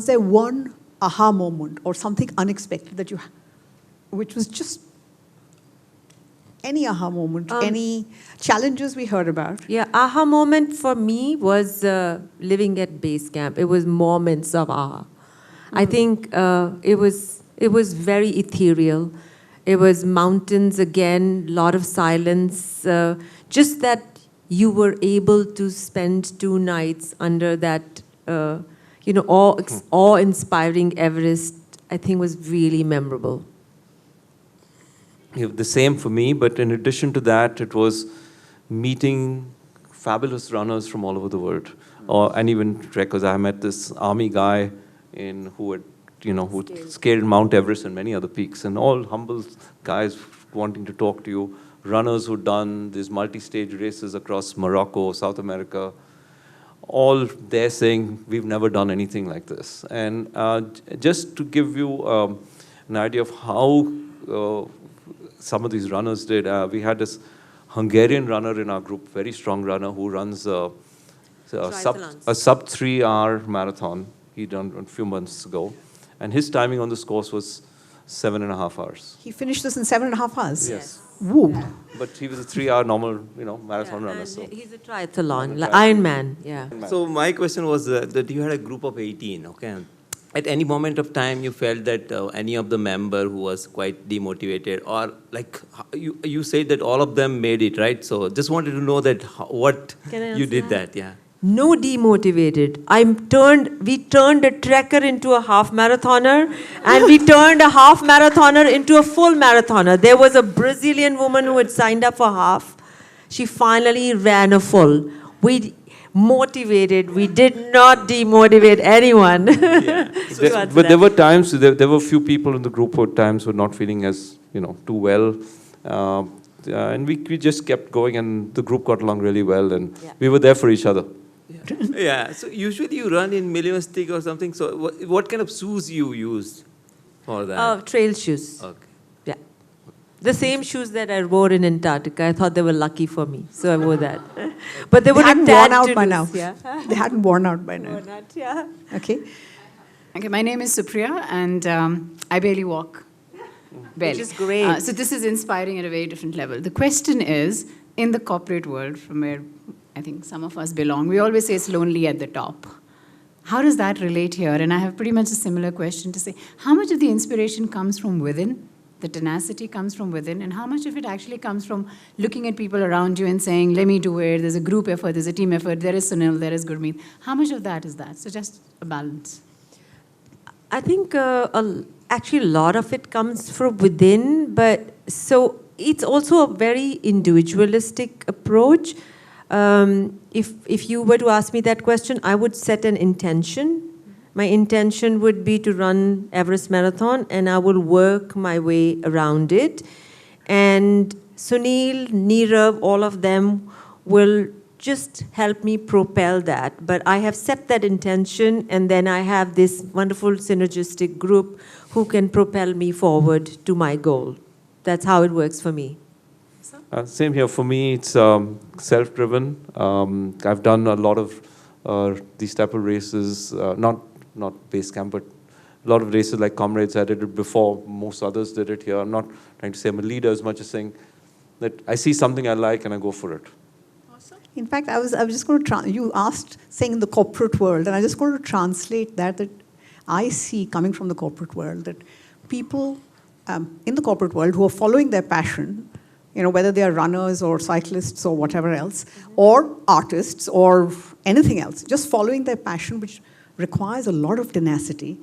there one aha moment or something unexpected that which was just any aha moment, any challenges we heard about?
Yeah, aha moment for me was living at base camp. It was moments of aha. I think it was very ethereal. It was mountains again, lot of silence. Just that you were able to spend 2 nights under that, awe-inspiring Everest, I think was really memorable.
Yeah, the same for me, but in addition to that, it was meeting fabulous runners from all over the world, and even trekkers. I met this army guy who scaled Mount Everest and many other peaks, and all humble guys wanting to talk to you. Runners who'd done these multi-stage races across Morocco, South America, all there saying, we've never done anything like this. And just to give you an idea of how some of these runners did, we had this Hungarian runner in our group, very strong runner, who runs a sub 3 hour marathon. He done a few months ago. And his timing on this course was 7.5 hours.
He finished this in 7.5 hours?
Yes.
Woo.
Yeah.
But he was a 3 hour normal, marathon runner.
And
So.
he's a triathlon, like Ironman, yeah.
So my question was that you had a group of 18, okay? At any moment of time, you felt that any of the member who was quite demotivated, or like you said that all of them made it, right? So just wanted to know that what you did that, yeah.
No demotivated. We turned a trekker into a half marathoner, and we turned a half marathoner into a full marathoner. There was a Brazilian woman who had signed up for half. She finally ran a full. We motivated. We did not demotivate anyone.
Yeah.
But there were times, there were a few people in the group who at times were not feeling as, too well. And we just kept going, and the group got along really well, and we were there for each other.
Yeah. So usually you run in minimalistic or something. So what kind of shoes you used for that?
Trail shoes.
Okay.
Yeah. The same shoes that I wore in Antarctica. I thought they were lucky for me, so I wore that. But they
hadn't worn out by now.
Yeah.
They hadn't worn out by now.
Worn out, yeah.
Okay.
Okay, my name is Supriya, and I barely walk. Barely.
Which is great.
So this is inspiring at a very different level. The question is, in the corporate world, from where I think some of us belong, we always say it's lonely at the top. How does that relate here? And I have pretty much a similar question to say, how much of the inspiration comes from within? The tenacity comes from within, and how much of it actually comes from looking at people around you and saying, let me do it, there's a group effort, there's a team effort, there is Sunil, there is Gurmeet. How much of that is that? So just a balance.
I think actually a lot of it comes from within, but so it's also a very individualistic approach. If you were to ask me that question, I would set an intention. My intention would be to run Everest Marathon, and I will work my way around it. And Sunil, Neerav, all of them will just help me propel that. But I have set that intention, and then I have this wonderful synergistic group who can propel me forward to my goal. That's how it works for me.
Same here. For me, it's self-driven. I've done a lot of these type of races, not base camp, but a lot of races like Comrades. I did it before most others did it here. I'm not trying to say I'm a leader as much as saying that I see something I like and I go for it.
In fact, I was just going to, you asked, saying in the corporate world, and I just going to translate that I see coming from the corporate world, that people in the corporate world who are following their passion, whether they are runners or cyclists or whatever else, or artists or anything else, just following their passion, which requires a lot of tenacity,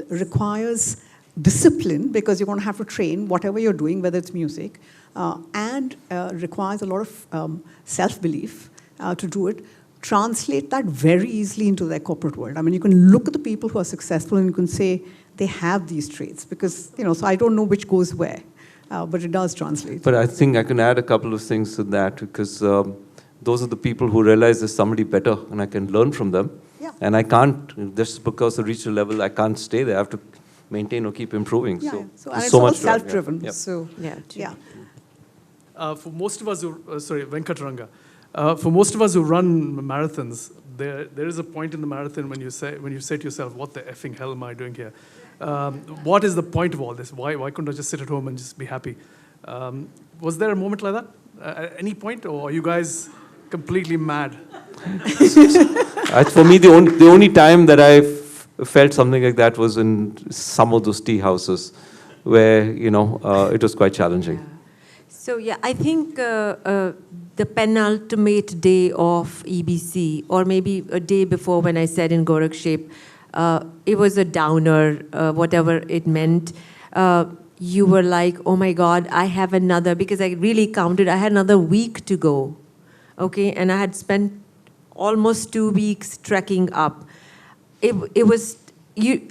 requires discipline, because you're going to have to train whatever you're doing, whether it's music, and requires a lot of self-belief to do it, translate that very easily into their corporate world. I mean, you can look at the people who are successful and you can say they have these traits, because, so I don't know which goes where, but it does translate.
But I think I can add a couple of things to that, because those are the people who realize there's somebody better and I can learn from them.
Yeah.
And I can't, just because I reach a level, I can't stay there. I have to maintain or keep improving.
Yeah,
so
yeah. So, and
there's
it's
so
all
much to it,
self-driven.
Yeah.
So,
Yeah.
yeah.
For most of us who, Venkataranga, for most of us who run marathons, there is a point in the marathon when you say to yourself, what the effing hell am I doing here? What is the point of all this? Why couldn't I just sit at home and just be happy? Was there a moment like that at any point, or are you guys completely mad?
For me, the only time that I felt something like that was in some of those tea houses, where it was quite challenging.
So yeah, I think the penultimate day of EBC, or maybe a day before when I said in Gorakshep, it was a downer, whatever it meant. You were like, oh my God, I have another, because I really counted, I had another week to go. Okay, and I had spent almost 2 weeks trekking up. It was,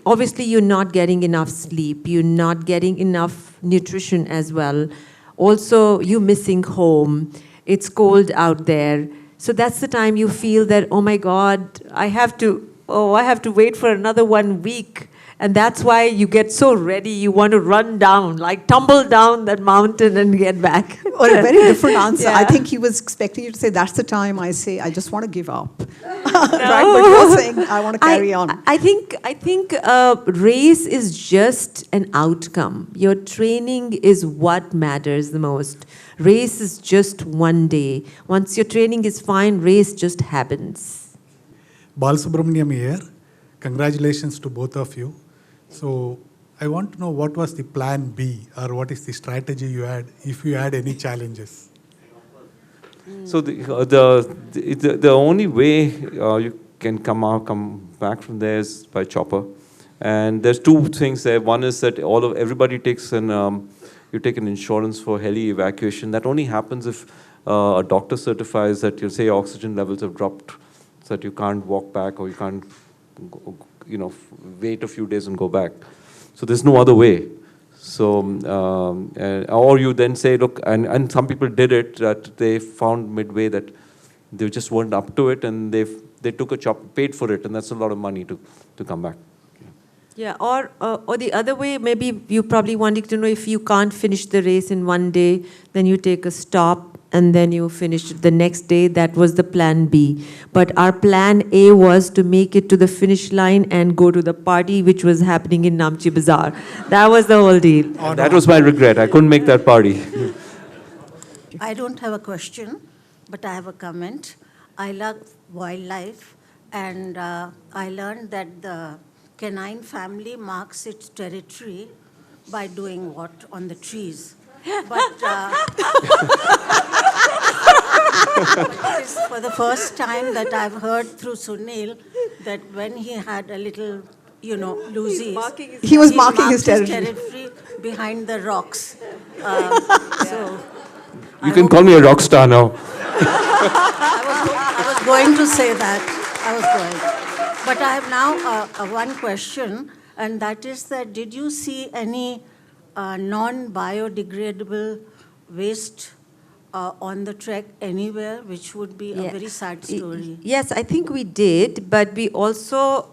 obviously you're not getting enough sleep, you're not getting enough nutrition as well. Also, you're missing home, it's cold out there. So that's the time you feel that, oh my God, I have to wait for another 1 week. And that's why you get so ready, you want to run down, like tumble down that mountain and get back.
Or a very different answer.
Yeah.
I think he was expecting you to say, that's the time I say, I just want to give up. Right? But you're saying, I want to carry on.
I think race is just an outcome. Your training is what matters the most. Race is just one day. Once your training is fine, race just happens.
Balasubramaniam here. Congratulations to both of you. So I want to know, what was the plan B, or what is the strategy you had if you had any challenges?
So the only way you can come back from there is by chopper. And there's two things there. One is that everybody takes you take an insurance for heli evacuation. That only happens if a doctor certifies that your oxygen levels have dropped, so that you can't walk back, or you can't wait a few days and go back. So there's no other way. So, or you then say, look, and some people did it, that they found midway that they just weren't up to it, and they took a chopper, paid for it, and that's a lot of money to come back.
Yeah, or the other way, maybe you probably wanted to know, if you can't finish the race in one day, then you take a stop and then you finish the next day. That was the plan B. But our plan A was to make it to the finish line and go to the party, which was happening in Namche Bazaar. That was the whole deal.
That was my regret. I couldn't make that party.
I don't have a question, but I have a comment. I love wildlife, and I learned that the canine family marks its territory by doing what on the trees. But it's for the first time that I've heard through Sunil that when he had a little, loosies,
He was marking
marked
his territory.
behind the rocks. So
You can call me a rock star now.
I was going to say that. But I have now one question, and that is that did you see any non-biodegradable waste on the trek anywhere, which would be a very sad story?
Yes, I think we did, but we also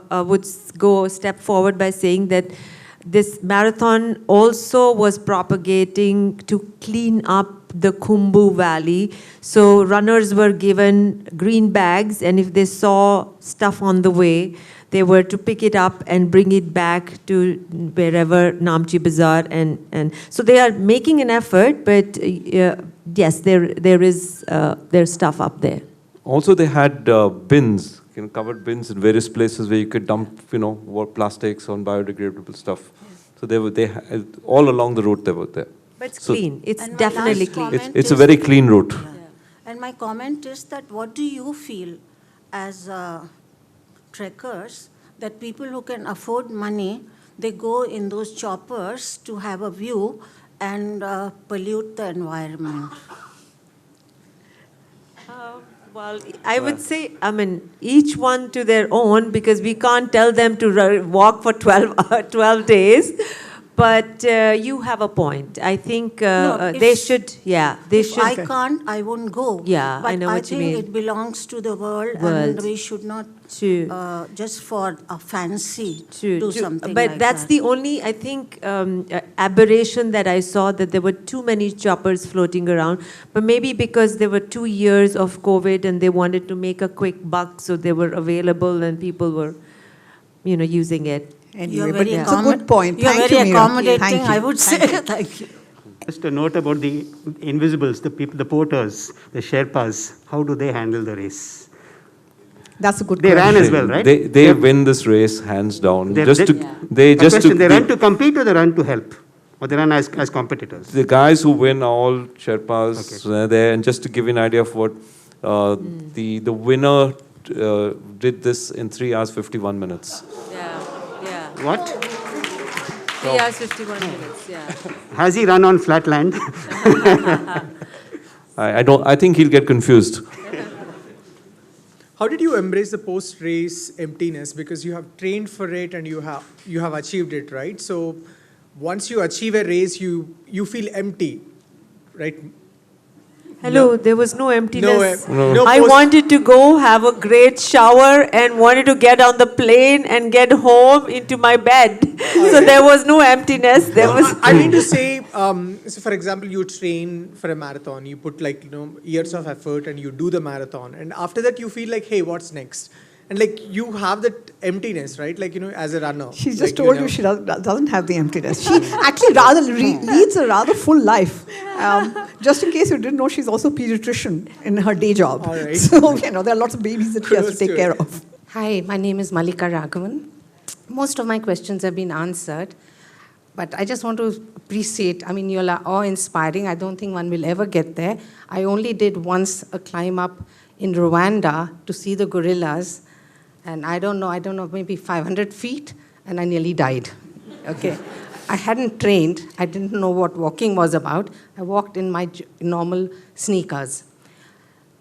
would go a step forward by saying that this marathon also was propagating to clean up the Khumbu Valley. So runners were given green bags, and if they saw stuff on the way, they were to pick it up and bring it back to wherever Namche Bazaar. And so they are making an effort, but yes, there's stuff up there.
Also, they had bins, covered bins in various places where you could dump, plastics on biodegradable stuff. So they all along the route they were there.
But it's clean. It's
And my
definitely
last
clean.
comment
It's a
is-
very clean route.
Yeah. And my comment is that what do you feel as trekkers, that people who can afford money, they go in those choppers to have a view and pollute the environment?
Well, I would say, each one to their own, because we can't tell them to walk for 12 days. But you have a point. I think they should, they
If
should.
I can't, I won't go.
Yeah,
but
I know what you mean.
think it belongs to the world,
World.
and we should not just for a fancy do something
But
like
that's
that.
the only, I think, aberration that I saw, that there were too many choppers floating around. But maybe because there were 2 years of COVID and they wanted to make a quick buck, so they were available and people were, using it.
Anyway, but
very
it's a good point.
You're
Thank
very
you, Meera.
accommodating,
Thank you.
I would say. Thank you.
Just a note about the invisibles, the people, the porters, the Sherpas. How do they handle the race?
That's a good
They
question.
ran as well, right?
They win this race hands down.
They-
Just
they-
to they just to
They run to compete or they run to help? Or they run as competitors?
the guys who win are all Sherpas there. And just to give you an idea of what the winner did this in 3 hours 51 minutes.
Yeah.
What?
3 hours 51 minutes. Yeah.
Has he run on flat land?
I don't. I think he'll get confused.
How did you embrace the post-race emptiness? Because you have trained for it and you have achieved it, right? So once you achieve a race, you feel empty, right?
Hello, there was no emptiness.
No
I wanted to go have a great shower and wanted to get on the plane and get home into my bed. So there was no emptiness. There was.
I mean to say, so for example, you train for a marathon, you put years of effort and you do the marathon. And after that, you feel like, hey, what's next? And you have that emptiness, right? As a runner.
She just told you she doesn't have the emptiness. She actually rather leads a rather full life. Just in case you didn't know, she's also a pediatrician in her day job.
All right.
So, there are lots of babies that she has to
Close
take
to
care
it.
of.
Hi, my name is Malika Raghavan. Most of my questions have been answered, but I just want to appreciate, you're awe-inspiring. I don't think one will ever get there. I only did once a climb up in Rwanda to see the gorillas, and I don't know, maybe 500 feet, and I nearly died. Okay. I hadn't trained. I didn't know what walking was about. I walked in my normal sneakers.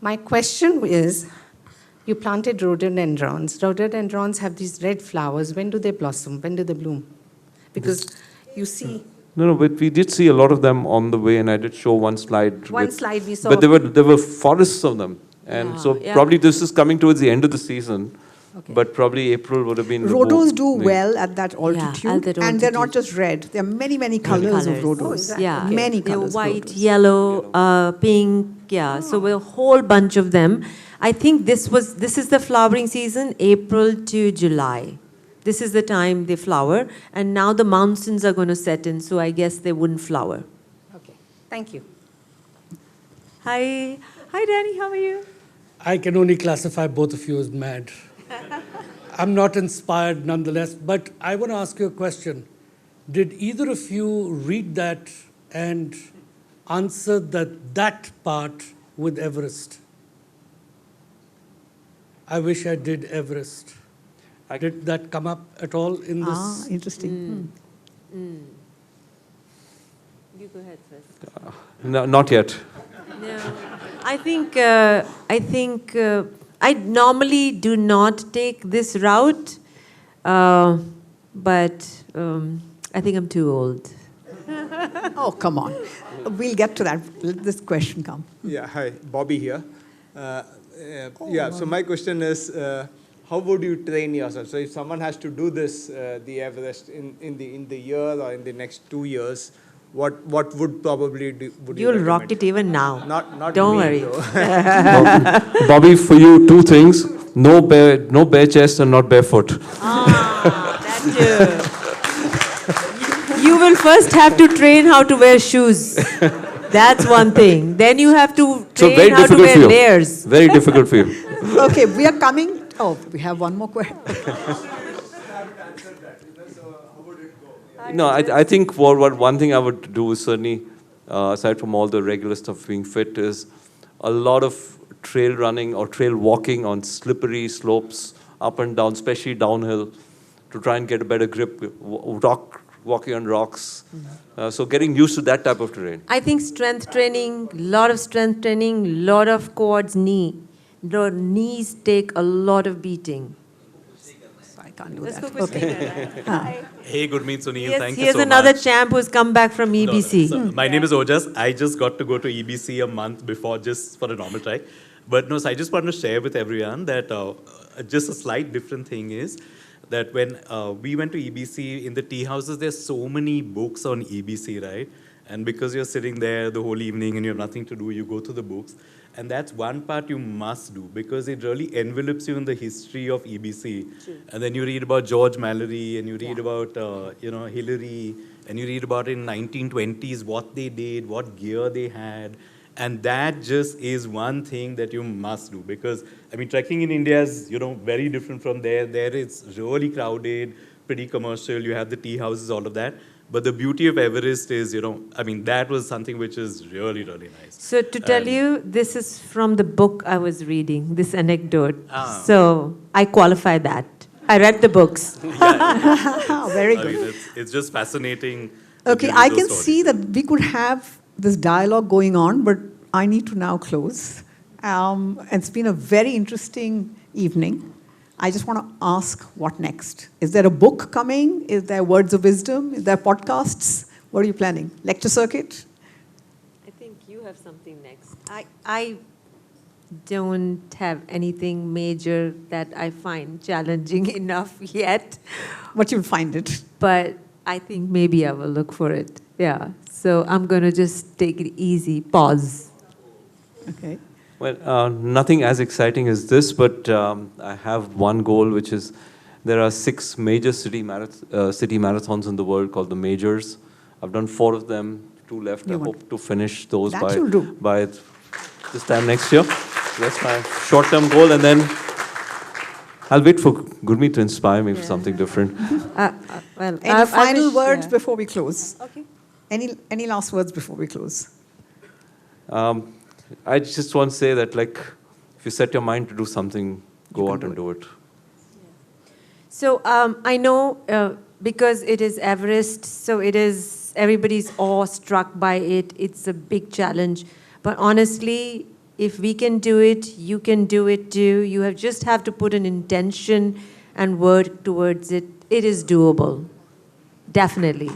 My question is, you planted rhododendrons. Rhododendrons have these red flowers. When do they blossom? When do they bloom? Because you see...
No, but we did see a lot of them on the way, and I did show one slide.
One slide we saw.
But there were forests of them, and so probably this is coming towards the end of the season.
Okay.
But probably April would have been.
Rhodos do well at that altitude,
at that
and they're not
altitude.
just red. There are many, many colors of rhodos.
Yeah,
Many
they're
colors. of
white,
rhodos.
yellow, pink. Yeah, so a whole bunch of them. I think this is the flowering season, April to July. This is the time they flower, and now the monsoons are going to set in, so I guess they wouldn't flower.
Okay, thank you.
Hi, Danny. How are you?
I can only classify both of you as mad. I'm not inspired nonetheless, but I want to ask you a question. Did either of you read that and answer that part with Everest? I wish I did Everest. Did that come up at all in this?
Ah, interesting.
You go ahead first.
No, not yet.
No, I think I normally do not take this route, but I think I'm too old.
Oh, come on. We'll get to that. Let this question come.
Yeah, hi, Bobby here. So my question is, how would you train yourself? So if someone has to do this, the Everest in the year or in the next 2 years, what would probably would you
You'll rock
recommend?
it even now.
Not
Don't
me,
worry.
though.
Bobby, for you, 2 things: no bare chest, and not barefoot.
That you will first have to train how to wear shoes. That's one thing. Then you have to
So
train
very
how to
difficult for
wear
you.
layers.
Very difficult for you.
Okay, we are coming. Oh, we have one more question.
No, I think one thing I would do is certainly, aside from all the regular stuff being fit, is a lot of trail running or trail walking on slippery slopes, up and down, especially downhill, to try and get a better grip, walking on rocks. So getting used to that type of terrain.
I think strength training, lot of strength training, lot of quads, knee. The knees take a lot of beating.
I can't do
Let's
that.
go quickly.
Hey, Gurmeet, Sunil, thank you
Here's
so
another
much.
champ who's come back from EBC.
So my name is Ojas. I just got to go to EBC a month before just for a normal track. But no, so I just want to share with everyone that just a slight different thing is that when we went to EBC, in the tea houses, there's so many books on EBC, right? And because you're sitting there the whole evening and you have nothing to do, you go through the books. And that's one part you must do because it really envelopes you in the history of EBC.
True.
And then you read about George Mallory and you read about, Hillary, and you read about in 1920s what they did, what gear they had. And that just is one thing that you must do because, I mean, trekking in India is, very different from there. There it's really crowded, pretty commercial. You have the tea houses, all of that. But the beauty of Everest is, that was something which is really, really nice.
So to tell you, this is from the book I was reading, this anecdote.
Ah.
So I qualify that. I read the books.
Very
I
good.
mean, it's just fascinating.
Okay,
to
I
those
can
stories.
see that we could have this dialogue going on, but I need to now close. It's been a very interesting evening. I just want to ask, what next? Is there a book coming? Is there words of wisdom? Is there podcasts? What are you planning? Lecture circuit?
I think you have something next. I don't have anything major that I find challenging enough yet.
But you'll find it.
But I think maybe I will look for it. Yeah. So I'm going to just take it easy, pause.
Okay.
Well, nothing as exciting as this, but I have one goal, which is there are 6 major city marathons in the world called the majors. I've done 4 of them, 2 left. I hope to finish those
That you'll do.
by this time next year. That's my short-term goal, and then I'll wait for Gurmeet to inspire me for something different.
Well,
Any final words
yeah.
before we close?
Okay.
Any last words before we close?
I just want to say that, if you set your mind to do something, go out and do it.
So I know because it is Everest, so it is, everybody's awestruck by it. It's a big challenge. But honestly, if we can do it, you can do it too. You just have to put an intention and work towards it. It is doable. Definitely.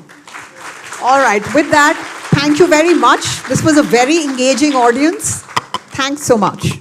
All right. With that, thank you very much. This was a very engaging audience. Thanks so much.